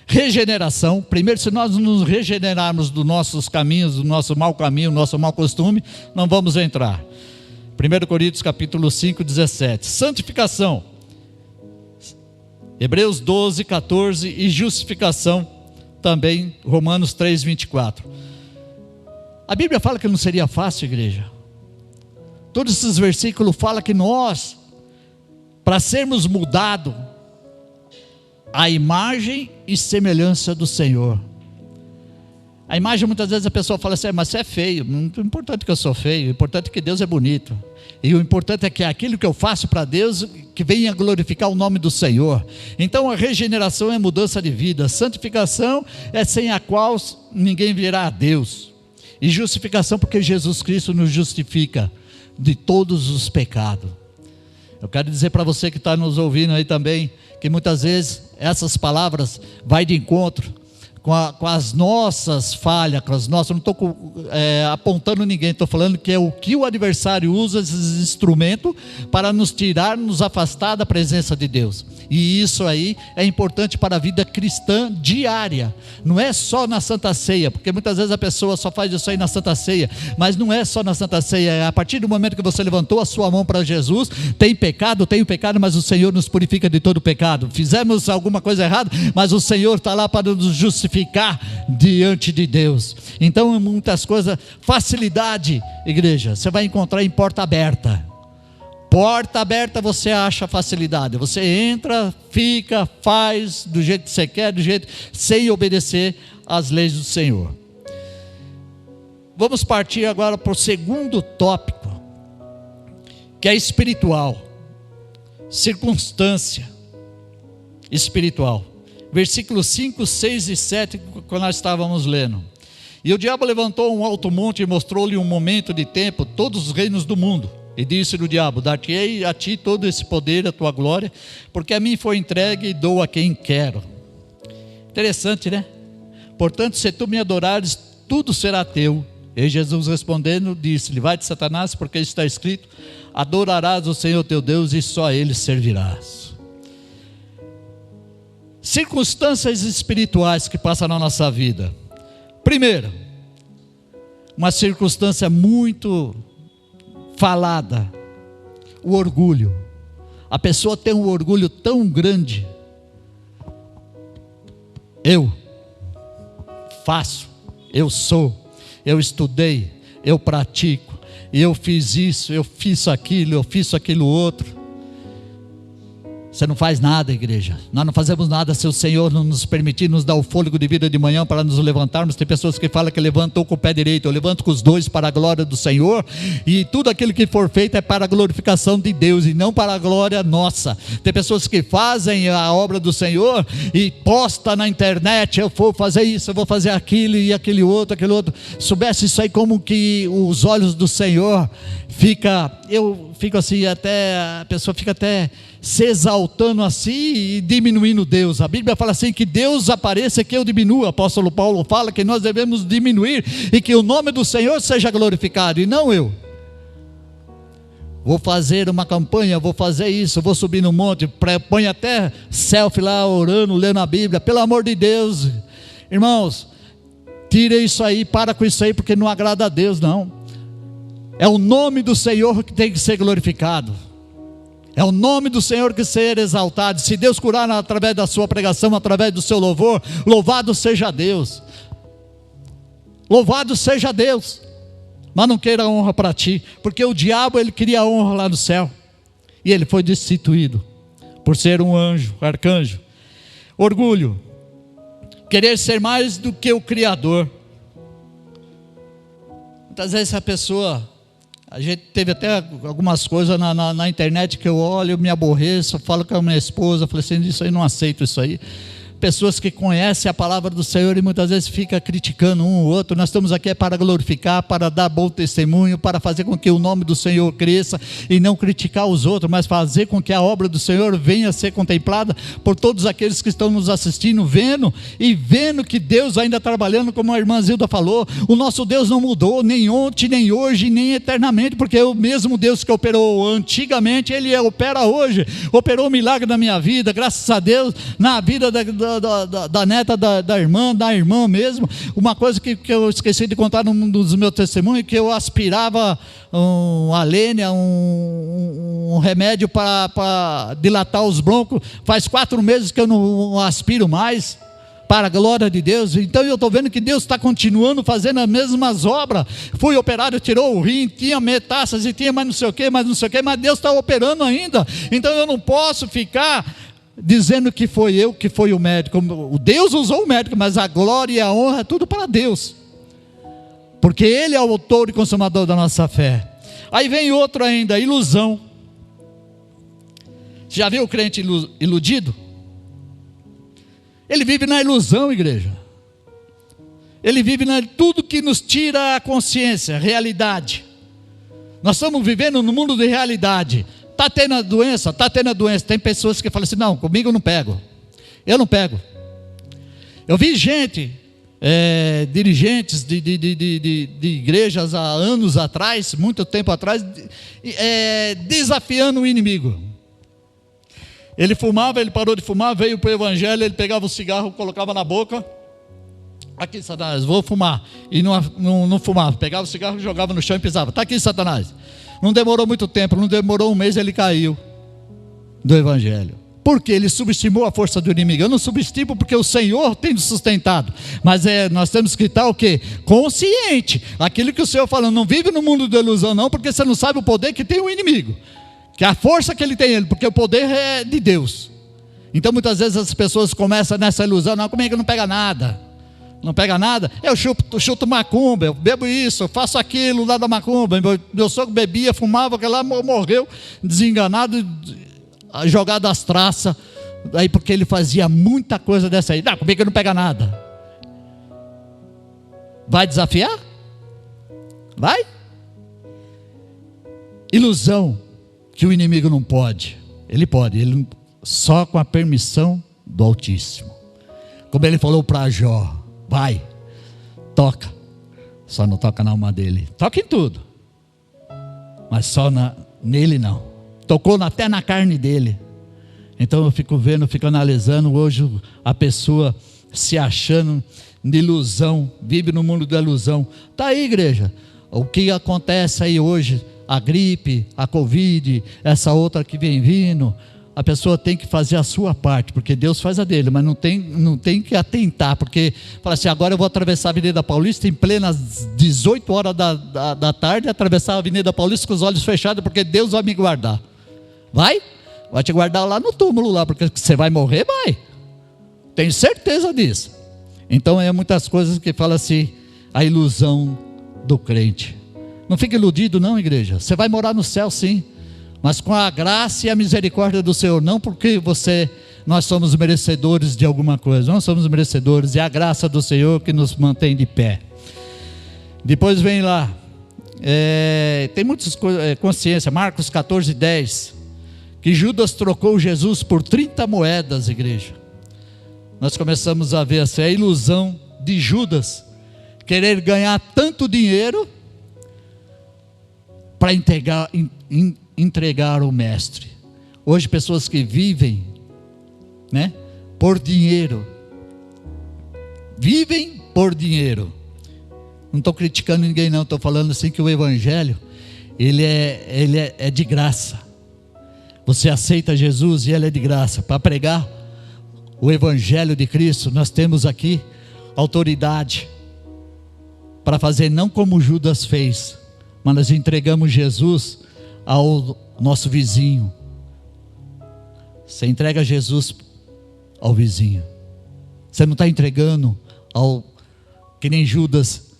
regeneração. Primeiro, se nós nos regenerarmos dos nossos caminhos, do nosso mau caminho, do nosso mau costume, não vamos entrar. 1 Coríntios capítulo 5, 17. Santificação, Hebreus 12, 14. E justificação também, Romanos 3, 24. A Bíblia fala que não seria fácil, igreja. Todos esses versículos falam que nós, para sermos mudados à imagem e semelhança do Senhor. A imagem, muitas vezes a pessoa fala assim: mas você é feio. Não é importante que eu sou feio, o importante é que Deus é bonito. E o importante é que aquilo que eu faço para Deus, que venha glorificar o nome do Senhor. Então a regeneração é mudança de vida. A santificação é sem a qual ninguém virá a Deus. E justificação, porque Jesus Cristo nos justifica de todos os pecados. Eu quero dizer para você que está nos ouvindo aí também, que muitas vezes essas palavras vai de encontro com as nossas falhas, com as nossas. Não estou apontando ninguém, estou falando que é o que o adversário usa, esses instrumentos, para nos tirar, nos afastar da presença de Deus. E isso aí é importante para a vida cristã diária. Não é só na Santa Ceia, porque muitas vezes a pessoa só faz isso aí na Santa Ceia, mas não é só na Santa Ceia. A partir do momento que você levantou a sua mão para Jesus, tenho pecado, mas o Senhor nos purifica de todo pecado. Fizemos alguma coisa errada, mas o Senhor está lá para nos justificar diante de Deus. Então, muitas coisas, facilidade, igreja, você vai encontrar em porta aberta. Porta aberta você acha facilidade. Você entra, fica, faz do jeito que você quer, do jeito sem obedecer às leis do Senhor. Vamos partir agora para o segundo tópico, que é espiritual. Circunstância espiritual. Versículos 5, 6 e 7, quando nós estávamos lendo. E o diabo levantou um alto monte e mostrou-lhe um momento de tempo todos os reinos do mundo. E disse-lhe o diabo: dar-te-ei a ti todo esse poder, a tua glória, porque a mim foi entregue e dou a quem quero. Interessante, né? Portanto, se tu me adorares, tudo será teu. E Jesus respondendo, disse-lhe: vai-te, Satanás, porque está escrito: adorarás o Senhor teu Deus e só a Ele servirás. Circunstâncias espirituais que passam na nossa vida. Primeiro, uma circunstância muito falada, o orgulho. A pessoa tem um orgulho tão grande. Eu faço, eu sou, eu estudei, eu pratico, eu fiz isso, eu fiz aquilo outro. Você não faz nada, igreja. Nós não fazemos nada se o Senhor não nos permitir, nos dar o fôlego de vida de manhã para nos levantarmos. Tem pessoas que falam que levantam com o pé direito, eu levanto com os dois para a glória do Senhor, e tudo aquilo que for feito é para a glorificação de Deus e não para a glória nossa. Tem pessoas que fazem a obra do Senhor e posta na internet: eu vou fazer isso, eu vou fazer aquilo e aquele outro. Soubesse isso aí, como que os olhos do Senhor eu fico assim, até a pessoa fica até se exaltando assim e diminuindo Deus. A Bíblia fala assim, que Deus apareça e que eu diminua. O apóstolo Paulo fala que nós devemos diminuir e que o nome do Senhor seja glorificado, e não eu. Vou fazer uma campanha, vou fazer isso, vou subir no monte, põe até selfie lá, orando, lendo a Bíblia. Pelo amor de Deus, irmãos, tire isso aí, para com isso aí, porque não agrada a Deus, não. É o nome do Senhor que tem que ser glorificado. É o nome do Senhor que tem que ser exaltado. Se Deus curar através da sua pregação, através do seu louvor, louvado seja Deus. Louvado seja Deus. Mas não queira honra para ti, porque o diabo, ele queria honra lá no céu, e ele foi destituído por ser um anjo, arcanjo. Orgulho, querer ser mais do que o Criador. Muitas vezes a pessoa, a gente teve até algumas coisas na internet que eu olho, eu me aborreço, eu falo com a minha esposa, eu falei assim: isso aí, não aceito isso aí. Pessoas que conhecem a palavra do Senhor e muitas vezes fica criticando um ou outro. Nós estamos aqui para glorificar, para dar bom testemunho, para fazer com que o nome do Senhor cresça, e não criticar os outros, mas fazer com que a obra do Senhor venha a ser contemplada por todos aqueles que estão nos assistindo, vendo que Deus ainda trabalhando, como a irmã Zilda falou. O nosso Deus não mudou, nem ontem, nem hoje, nem eternamente, porque é o mesmo Deus que operou antigamente, Ele opera hoje. Operou um milagre na minha vida, graças a Deus, na vida da neta da irmã, da irmã mesmo. Uma coisa que eu esqueci de contar num dos meus testemunhos, que eu aspirava a lênia, um remédio para dilatar os broncos. Faz 4 meses que eu não aspiro mais, para a glória de Deus. Então eu estou vendo que Deus está continuando fazendo as mesmas obras. Fui operado, tirou o rim, tinha metástase, tinha mais não sei o que, mas Deus está operando ainda. Então eu não posso ficar dizendo que foi eu, que foi o médico. O Deus usou o médico, mas a glória e a honra é tudo para Deus, porque Ele é o autor e consumador da nossa fé. Aí vem outro ainda, ilusão. Já viu o crente iludido? Ele vive na ilusão, igreja. Ele vive tudo que nos tira a consciência, realidade. Nós estamos vivendo no mundo de realidade. Está tendo a doença? Tem pessoas que falam assim: não, comigo eu não pego. Eu não pego. Eu vi gente, dirigentes de igrejas há anos atrás, muito tempo atrás, desafiando o inimigo. Ele fumava, ele parou de fumar, veio para o evangelho, ele pegava o cigarro, colocava na boca. Aqui, Satanás, vou fumar. E não fumava, pegava o cigarro, jogava no chão e pisava. Está aqui, Satanás. Não demorou muito tempo, não demorou um mês, ele caiu do evangelho. Porque ele subestimou a força do inimigo. Eu não subestimo, porque o Senhor tem nos sustentado. Mas nós temos que estar o quê? Consciente. Aquilo que o Senhor fala: não vive no mundo da ilusão não, porque você não sabe o poder que tem o inimigo. Que a força que ele tem, porque o poder é de Deus. Então muitas vezes as pessoas começam nessa ilusão: não, comigo não pega nada. Não pega nada, eu chuto macumba, eu bebo isso, eu faço aquilo lá da macumba. Meu sogro bebia, fumava, aquele lá morreu desenganado, jogado às traças. Aí porque ele fazia muita coisa dessa aí. Não, comigo não pega nada. Vai desafiar? Vai? Ilusão que o inimigo não pode. Ele pode, ele só com a permissão do Altíssimo. Como ele falou para Jó: vai, toca. Só não toca na alma dele. Toca em tudo, mas só nele não. Tocou até na carne dele. Então eu fico vendo, fico analisando hoje a pessoa se achando de ilusão, vive no mundo da ilusão. Está aí, igreja, o que acontece aí hoje, a gripe, a Covid, essa outra que vem vindo. A pessoa tem que fazer a sua parte, porque Deus faz a dele, mas não tem que atentar, porque fala assim: agora eu vou atravessar a Avenida Paulista em plenas 18 horas da tarde, atravessar a Avenida Paulista com os olhos fechados, porque Deus vai me guardar. Vai te guardar lá no túmulo, lá, porque você vai morrer, vai. Tenho certeza disso. Então é muitas coisas que fala assim, a ilusão do crente. Não fique iludido não, igreja. Você vai morar no céu sim, mas com a graça e a misericórdia do Senhor, não porque nós somos merecedores de alguma coisa, não somos merecedores, é a graça do Senhor que nos mantém de pé. Depois vem lá, tem muitas coisas, consciência, Marcos 14:10, que Judas trocou Jesus por 30 moedas, igreja. Nós começamos a ver essa ilusão de Judas, querer ganhar tanto dinheiro para entregar o mestre. Hoje pessoas que vivem, né, por dinheiro, vivem por dinheiro. Não estou criticando ninguém não, estou falando assim que o evangelho ele é de graça. Você aceita Jesus e ele é de graça. Para pregar o evangelho de Cristo, nós temos aqui autoridade para fazer não como Judas fez, mas nós entregamos Jesus ao nosso vizinho. Você entrega Jesus ao vizinho. Você não está entregando que nem Judas,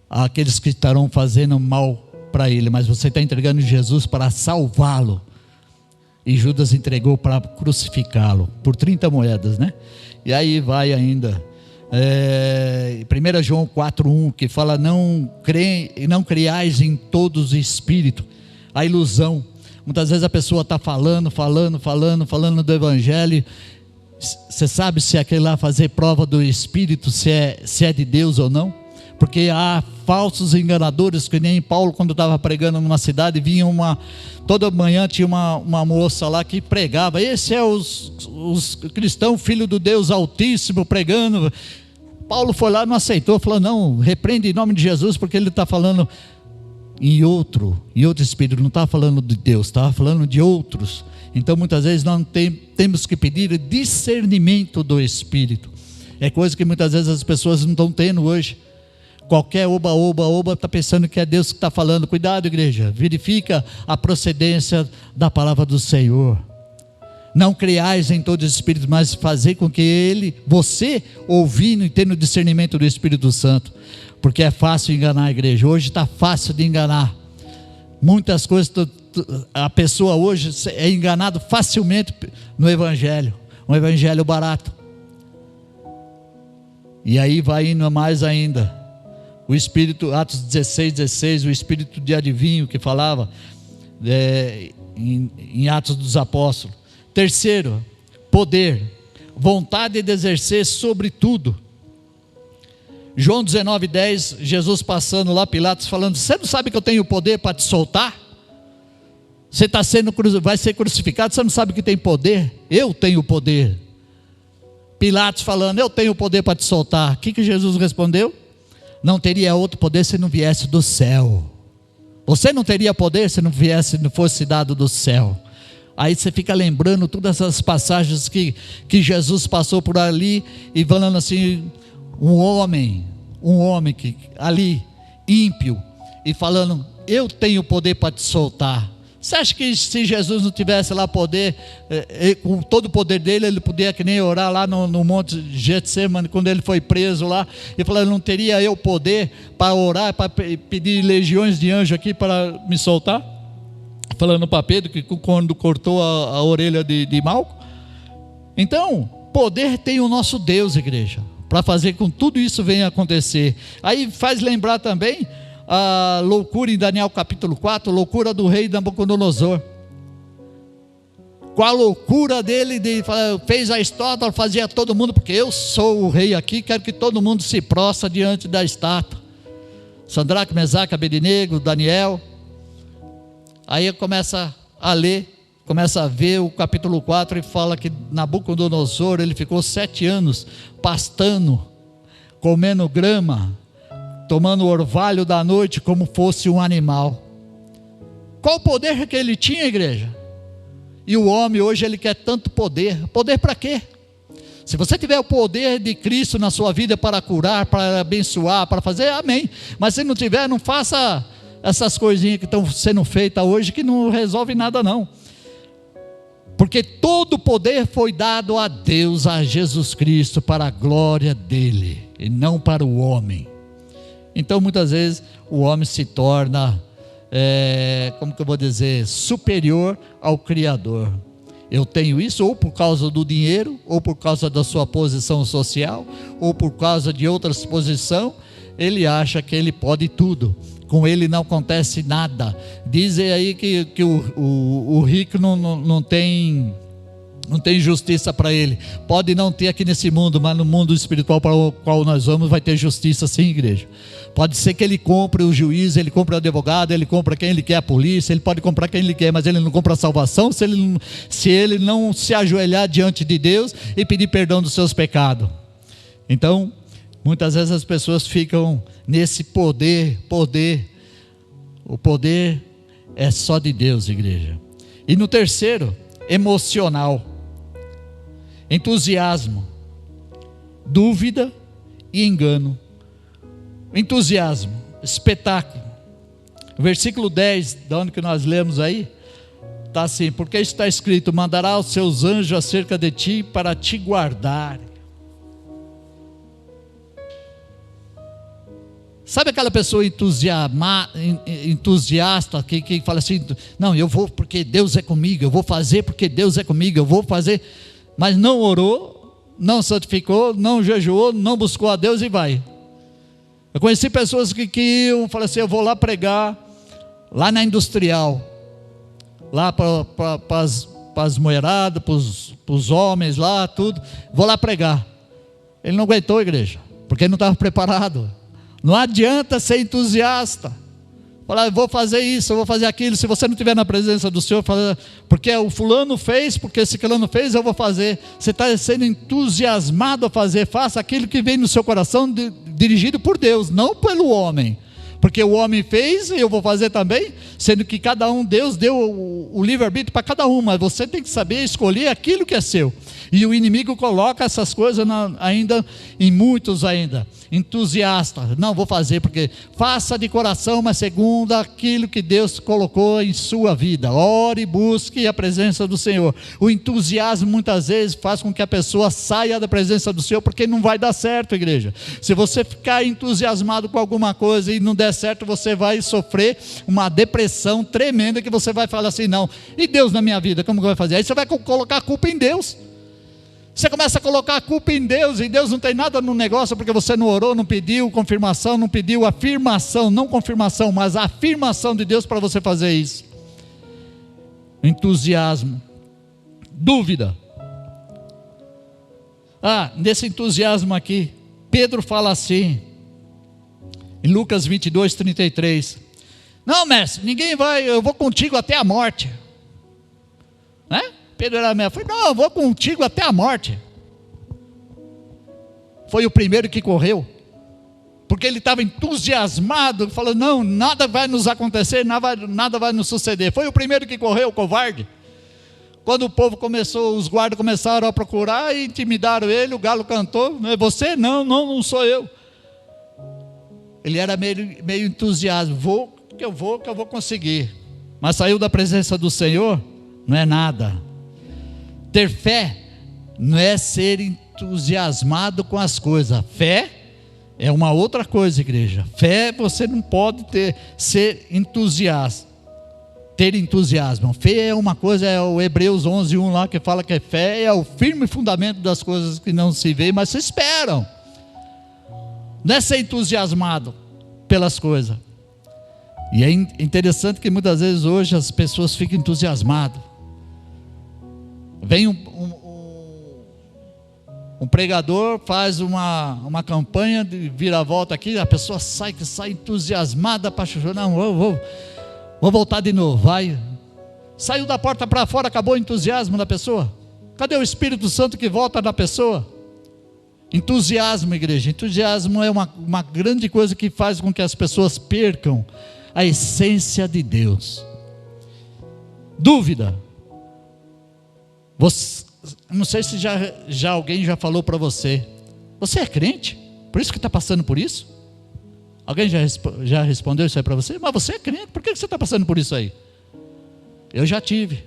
àqueles que estarão fazendo mal para ele, mas você está entregando Jesus para salvá-lo. E Judas entregou para crucificá-lo por 30 moedas, né? E aí vai ainda 1 João 4:1, que fala: não creiais em todos os espíritos. A ilusão. Muitas vezes a pessoa está falando do evangelho. Você sabe se aquele lá fazer prova do espírito, se é de Deus ou não? Porque há falsos enganadores, que nem Paulo, quando estava pregando numa cidade, vinha toda manhã tinha uma moça lá que pregava: esse é os cristãos, filho do Deus Altíssimo, pregando. Paulo foi lá, não aceitou, falou: não, repreende em nome de Jesus, porque ele está falando em outro espírito, não estava falando de Deus, estava falando de outros. Então muitas vezes nós temos que pedir discernimento do espírito. É coisa que muitas vezes as pessoas não estão tendo hoje. Qualquer oba está pensando que é Deus que está falando. Cuidado, igreja, verifica a procedência da palavra do Senhor. Não creiais em todos os espíritos, mas fazer com que você ouvindo e tendo discernimento do Espírito Santo, porque é fácil enganar a igreja. Hoje está fácil de enganar. Muitas coisas, a pessoa hoje é enganado facilmente no evangelho, um evangelho barato. E aí vai indo mais ainda. O espírito, Atos 16, o espírito de adivinho que falava em Atos dos Apóstolos. Terceiro, poder, vontade de exercer sobre tudo. João 19:10, Jesus passando lá, Pilatos falando: você não sabe que eu tenho poder para te soltar? Você vai ser crucificado, você não sabe que tem poder? Eu tenho poder. Pilatos falando: eu tenho poder para te soltar. O que Jesus respondeu? Não teria outro poder se não viesse do céu. Você não teria poder se não fosse dado do céu. Aí você fica lembrando todas as passagens que Jesus passou por ali, e falando assim, um homem que ali, ímpio, e falando: eu tenho poder para te soltar. Você acha que se Jesus não tivesse lá poder, com todo o poder dele, ele podia que nem orar lá no monte Getsemane, quando ele foi preso lá, e falou, não teria eu poder para orar, para pedir legiões de anjos aqui para me soltar? Falando para Pedro, que quando cortou a orelha de Malco. Então, poder tem o nosso Deus, igreja, para fazer com que tudo isso venha acontecer. Aí faz lembrar também a loucura em Daniel capítulo 4, loucura do rei Nabucodonosor. Com a loucura dele, fez a estátua, fazia todo mundo, porque eu sou o rei aqui, quero que todo mundo se prostra diante da estátua. Sadraque, Mesaque, Abednego, Daniel. Aí começa a ler, começa a ver o capítulo 4 e fala que Nabucodonosor, ele ficou 7 anos pastando, comendo grama, tomando o orvalho da noite como fosse um animal. Qual o poder que ele tinha, igreja? E o homem hoje, ele quer tanto poder. Poder para quê? Se você tiver o poder de Cristo na sua vida para curar, para abençoar, para fazer, amém. Mas se não tiver, não faça essas coisinhas que estão sendo feitas hoje, que não resolve nada não. Porque todo o poder foi dado a Deus, a Jesus Cristo, para a glória dele, e não para o homem. Então muitas vezes o homem se torna, como que eu vou dizer, superior ao Criador. Eu tenho isso ou por causa do dinheiro, ou por causa da sua posição social, ou por causa de outras posições. Ele acha que ele pode tudo, com ele não acontece nada. Dizem aí que o rico não tem justiça para ele. Pode não ter aqui nesse mundo, mas no mundo espiritual para o qual nós vamos, vai ter justiça sim, igreja. Pode ser que ele compre o juiz, ele compre o advogado, ele compra quem ele quer, a polícia, ele pode comprar quem ele quer, mas ele não compra a salvação se ele não se ajoelhar diante de Deus e pedir perdão dos seus pecados. Então, muitas vezes as pessoas ficam nesse poder. O poder é só de Deus, igreja. E no terceiro, emocional. Entusiasmo, dúvida e engano. Entusiasmo, espetáculo. Versículo 10, de onde que nós lemos aí, está assim: porque está escrito, mandará os seus anjos acerca de ti para te guardar. Sabe aquela pessoa entusiasta que fala assim, não, eu vou porque Deus é comigo, eu vou fazer porque Deus é comigo, eu vou fazer, mas não orou, não santificou, não jejuou, não buscou a Deus e vai. Eu conheci pessoas que iam, falaram assim, eu vou lá pregar, lá na Industrial, lá para as mulheradas, para os homens lá, tudo, vou lá pregar. Ele não aguentou a igreja, porque ele não estava preparado. Não adianta ser entusiasta, falar, eu vou fazer isso, eu vou fazer aquilo, se você não estiver na presença do Senhor, fala, porque o fulano fez, porque esse fulano fez, eu vou fazer. Você está sendo entusiasmado a fazer, faça aquilo que vem no seu coração, dirigido por Deus, não pelo homem, porque o homem fez e eu vou fazer também, sendo que cada um, Deus deu o livre-arbítrio para cada um, mas você tem que saber escolher aquilo que é seu. E o inimigo coloca essas coisas ainda em muitos ainda. Entusiasta, não vou fazer porque faça de coração, mas segundo aquilo que Deus colocou em sua vida. Ore e busque a presença do Senhor. O entusiasmo muitas vezes faz com que a pessoa saia da presença do Senhor, porque não vai dar certo, igreja. Se você ficar entusiasmado com alguma coisa e não der certo, você vai sofrer uma depressão tremenda, que você vai falar assim, não, e Deus na minha vida, como que vai fazer? Aí você vai colocar a culpa em Deus. Você começa a colocar a culpa em Deus, e Deus não tem nada no negócio, porque você não orou, não pediu confirmação, não pediu afirmação, não confirmação, mas a afirmação de Deus para você fazer isso. Entusiasmo, dúvida. Nesse entusiasmo aqui, Pedro fala assim, em Lucas 22, 33, não, mestre, ninguém vai, eu vou contigo até a morte, né? Pedro era mesmo, falei, não, eu vou contigo até a morte. Foi o primeiro que correu, porque ele estava entusiasmado, falou, não, nada vai nos acontecer, nada vai nos suceder. Foi o primeiro que correu, o covarde. Quando o povo começou, os guardas começaram a procurar e intimidaram ele, o galo cantou, não é você? Não sou eu. Ele era meio entusiasmo, que eu vou conseguir. mas saiu da presença do Senhor, não é nada. Ter fé não é ser entusiasmado com as coisas. Fé é uma outra coisa, igreja. Fé, você não pode ser entusiasta. Ter entusiasmo. Fé é uma coisa, é o Hebreus 11:1 lá que fala que fé é o firme fundamento das coisas que não se vê, mas se esperam. Não é ser entusiasmado pelas coisas. E é interessante que muitas vezes hoje as pessoas ficam entusiasmadas. Vem um pregador, faz uma campanha de vira-volta aqui, a pessoa sai entusiasmada para chorar. Não, vou voltar de novo, vai. Saiu da porta para fora, acabou o entusiasmo da pessoa. Cadê o Espírito Santo que volta na pessoa? Entusiasmo, igreja. Entusiasmo é uma grande coisa que faz com que as pessoas percam a essência de Deus. Dúvida. Não sei se já alguém já falou para você. Você é crente? Por isso que está passando por isso? Alguém já respondeu isso aí para você? Mas você é crente, por que você está passando por isso aí? Eu já tive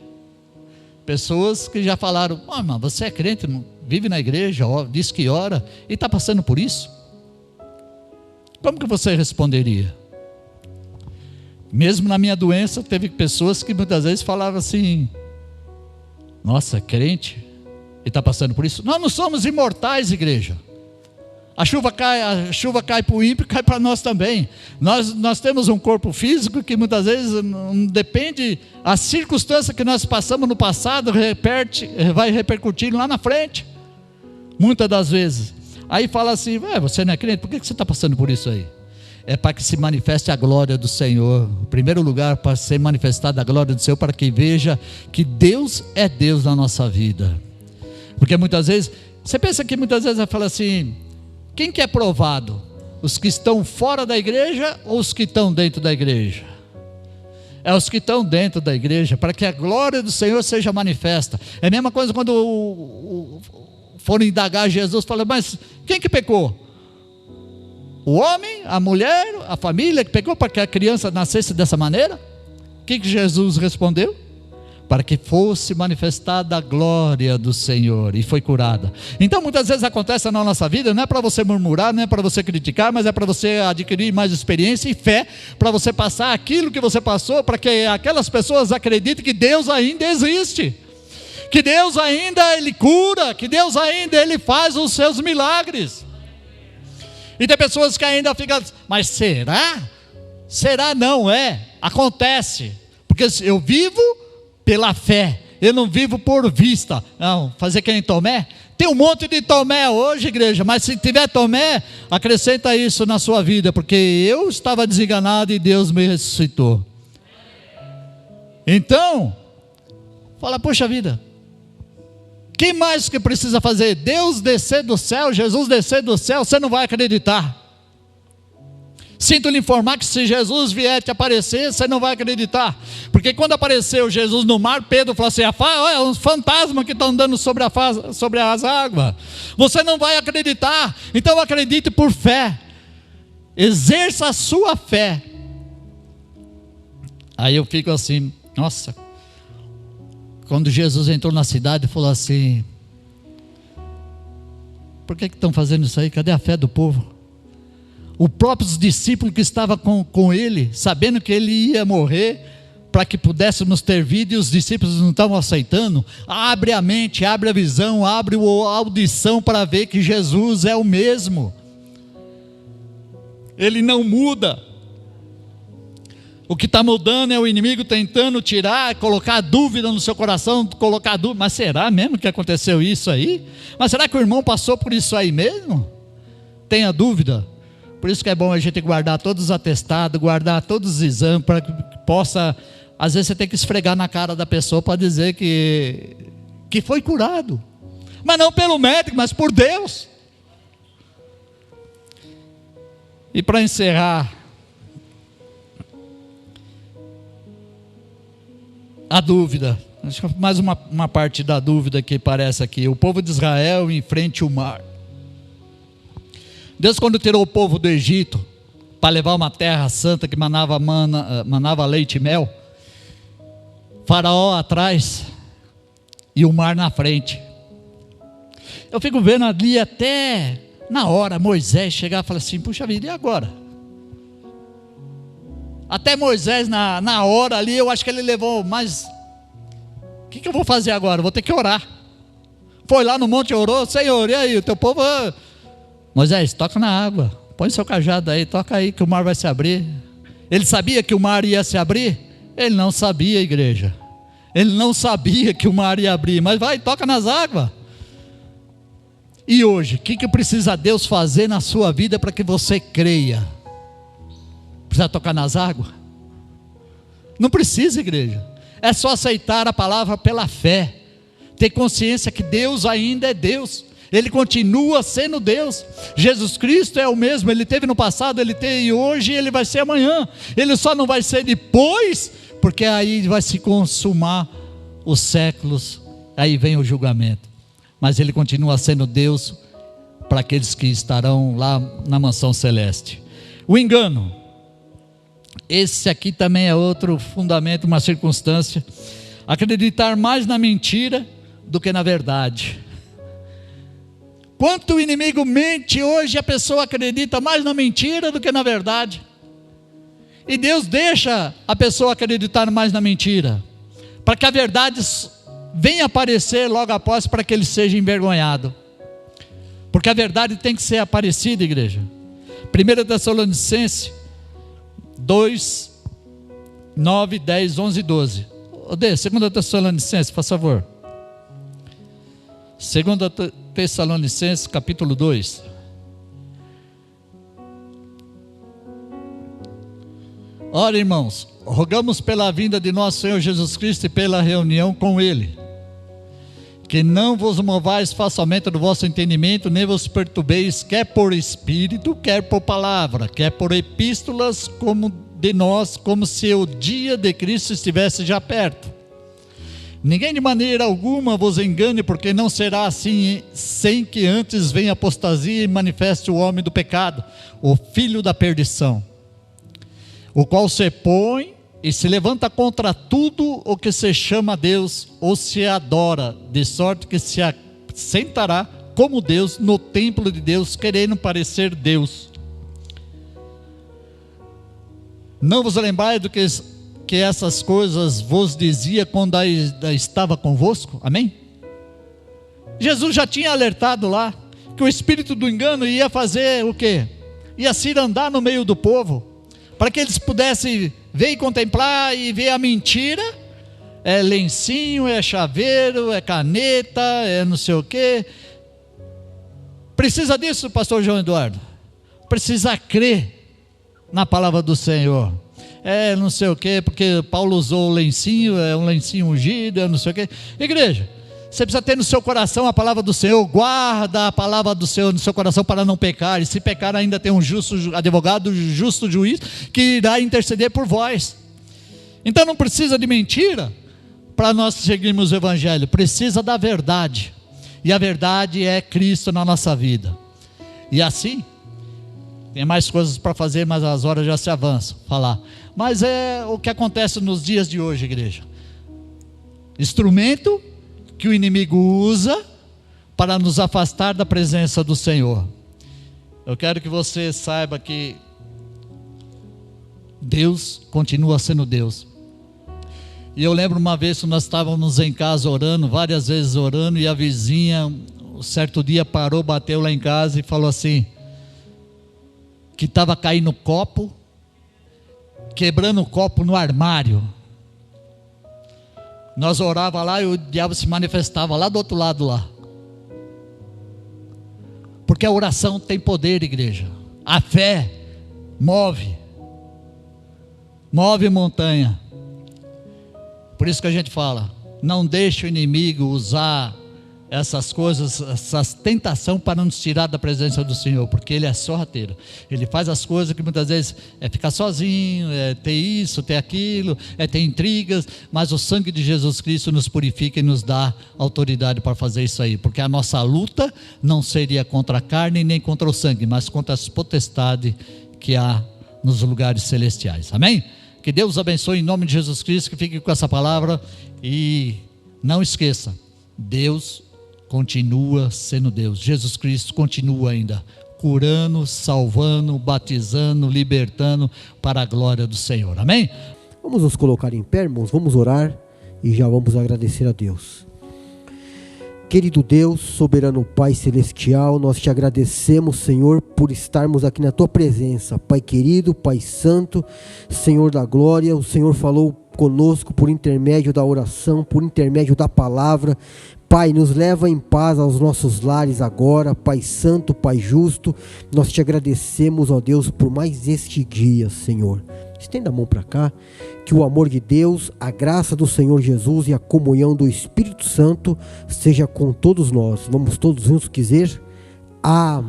pessoas que já falaram: mas você é crente, vive na igreja, diz que ora e está passando por isso? Como que você responderia? Mesmo na minha doença, teve pessoas que muitas vezes falavam assim: nossa, é crente e está passando por isso? Nós não somos imortais, igreja. A chuva cai para o ímpio, cai para nós também. Nós temos um corpo físico que muitas vezes não depende, a circunstância que nós passamos no passado vai repercutir lá na frente, muitas das vezes. Aí fala assim: você não é crente, por que você está passando por isso aí? É para que se manifeste a glória do Senhor. Em primeiro lugar, para ser manifestada a glória do Senhor, para que veja que Deus é Deus na nossa vida. Porque muitas vezes, você pensa que muitas vezes ela fala assim: quem que é provado? Os que estão fora da igreja ou os que estão dentro da igreja? É os que estão dentro da igreja, para que a glória do Senhor seja manifesta. É a mesma coisa quando foram indagar Jesus, falaram: mas quem que pecou? O homem, a mulher, a família que pecou para que a criança nascesse dessa maneira? O que Jesus respondeu? Para que fosse manifestada a glória do Senhor, e foi curada. Então muitas vezes acontece na nossa vida, não é para você murmurar, não é para você criticar, mas é para você adquirir mais experiência e fé, para você passar aquilo que você passou, para que aquelas pessoas acreditem que Deus ainda existe, que Deus ainda Ele cura, que Deus ainda Ele faz os seus milagres. E tem pessoas que ainda ficam: mas será? Será? Não é, acontece, porque eu vivo pela fé, eu não vivo por vista. Não, fazer que nem Tomé. Tem um monte de Tomé hoje, igreja, mas se tiver Tomé, acrescenta isso na sua vida, porque eu estava desenganado e Deus me ressuscitou. Então, fala: poxa vida, que mais que precisa fazer? Deus descer do céu, Jesus descer do céu, você não vai acreditar. Sinto lhe informar que se Jesus vier te aparecer, você não vai acreditar. Porque quando apareceu Jesus no mar, Pedro falou assim: é um fantasma que está andando sobre as águas. Você não vai acreditar. Então acredite por fé. Exerça a sua fé. Aí eu fico assim: nossa. Quando Jesus entrou na cidade, falou assim: por que estão fazendo isso aí? Cadê a fé do povo? Os próprios discípulos que estavam com ele, sabendo que ele ia morrer, para que pudéssemos ter vida, e os discípulos não estavam aceitando. Abre a mente, abre a visão, abre a audição para ver que Jesus é o mesmo. Ele não muda. O que está mudando é o inimigo tentando tirar, colocar dúvida no seu coração, colocar dúvida. Mas será mesmo que aconteceu isso aí? Mas será que o irmão passou por isso aí mesmo? Tenha dúvida. Por isso que é bom a gente guardar todos os atestados, guardar todos os exames, para que possa, às vezes você tem que esfregar na cara da pessoa para dizer que foi curado. Mas não pelo médico, mas por Deus. E para encerrar, a dúvida, acho que mais uma parte da dúvida que parece aqui: o povo de Israel em frente ao mar. Deus, quando tirou o povo do Egito para levar uma terra santa que manava leite e mel, Faraó atrás e o mar na frente. Eu fico vendo ali até na hora Moisés chegar e falar assim: puxa vida, e agora? Até Moisés na hora ali, eu acho que ele levou, mas o que eu vou fazer agora? Vou ter que orar. Foi lá no monte e orou: Senhor, e aí, o teu povo... Moisés, toca na água, põe seu cajado aí, toca aí que o mar vai se abrir. Ele sabia que o mar ia se abrir? Ele não sabia, igreja. Ele não sabia que o mar ia abrir, mas vai, toca nas águas. E hoje, o que precisa Deus fazer na sua vida para que você creia? Precisa tocar nas águas? Não precisa, igreja. É só aceitar a palavra pela fé. Ter consciência que Deus ainda é Deus. Ele continua sendo Deus. Jesus Cristo é o mesmo. Ele teve no passado, Ele tem hoje e Ele vai ser amanhã. Ele só não vai ser depois, porque aí vai se consumar os séculos. Aí vem o julgamento. Mas Ele continua sendo Deus para aqueles que estarão lá na mansão celeste. O engano. Esse aqui também é outro fundamento, uma circunstância. Acreditar mais na mentira do que na verdade. Quanto o inimigo mente hoje, a pessoa acredita mais na mentira do que na verdade. E Deus deixa a pessoa acreditar mais na mentira, para que a verdade venha aparecer logo após, para que ele seja envergonhado. Porque a verdade tem que ser aparecida, igreja. 1 Tessalonicenses 2, 9, 10, 11 e 12. Odê, 2 Tessalonicenses, por favor. 2 Tessalonicenses, capítulo 2. Ora, irmãos, rogamos pela vinda de nosso Senhor Jesus Cristo e pela reunião com Ele, que não vos movais facilmente do vosso entendimento, nem vos perturbeis, quer por espírito, quer por palavra, quer por epístolas, como de nós, como se o dia de Cristo estivesse já perto. Ninguém de maneira alguma vos engane, porque não será assim, sem que antes venha apostasia e manifeste o homem do pecado, o filho da perdição, o qual se põe e se levanta contra tudo o que se chama Deus, ou se adora, de sorte que se assentará como Deus no templo de Deus, querendo parecer Deus. Não vos lembrais do que essas coisas vos dizia quando ainda estava convosco? Amém? Jesus já tinha alertado lá que o espírito do engano ia fazer o quê? Ia se andar no meio do povo, para que eles pudessem ver e contemplar e ver a mentira. É lencinho, é chaveiro, é caneta, é não sei o quê. Precisa disso, pastor João Eduardo? Precisa crer na palavra do Senhor. É não sei o quê, porque Paulo usou o lencinho, é um lencinho ungido, é não sei o quê. Igreja, você precisa ter no seu coração a palavra do Senhor. Guarda a palavra do Senhor no seu coração para não pecar. E se pecar, ainda tem um justo advogado, justo juiz, que irá interceder por vós. Então não precisa de mentira para nós seguirmos o evangelho. Precisa da verdade. E a verdade é Cristo na nossa vida. E assim, tem mais coisas para fazer, mas as horas já se avançam. Falar. Mas é o que acontece nos dias de hoje, igreja. Instrumento que o inimigo usa para nos afastar da presença do Senhor. Eu quero que você saiba que Deus continua sendo Deus. E eu lembro uma vez que nós estávamos em casa orando, várias vezes orando, e a vizinha, um certo dia parou, bateu lá em casa e falou assim, que estava caindo copo, quebrando o copo no armário. Nós orávamos lá e o diabo se manifestava lá do outro lado lá. Porque a oração tem poder, igreja. A fé move montanha. Por isso que a gente fala, não deixe o inimigo usar essas coisas, essas tentações para nos tirar da presença do Senhor, porque ele é sorrateiro. Ele faz as coisas que muitas vezes é ficar sozinho, é ter isso, ter aquilo, é ter intrigas, mas o sangue de Jesus Cristo nos purifica e nos dá autoridade para fazer isso aí, porque a nossa luta não seria contra a carne nem contra o sangue, mas contra as potestades que há nos lugares celestiais. Amém? Que Deus abençoe em nome de Jesus Cristo, que fique com essa palavra e não esqueça, Deus continua sendo Deus. Jesus Cristo continua ainda curando, salvando, batizando, libertando para a glória do Senhor. Amém? Vamos nos colocar em pé, irmãos, vamos orar e já vamos agradecer a Deus. Querido Deus, soberano Pai Celestial, nós te agradecemos, Senhor, por estarmos aqui na Tua presença. Pai querido, Pai Santo, Senhor da glória, o Senhor falou conosco por intermédio da oração, por intermédio da palavra. Pai, nos leva em paz aos nossos lares agora, Pai Santo, Pai Justo. Nós te agradecemos, ó Deus, por mais este dia, Senhor. Estenda a mão para cá, que o amor de Deus, a graça do Senhor Jesus e a comunhão do Espírito Santo seja com todos nós. Vamos todos juntos dizer amém.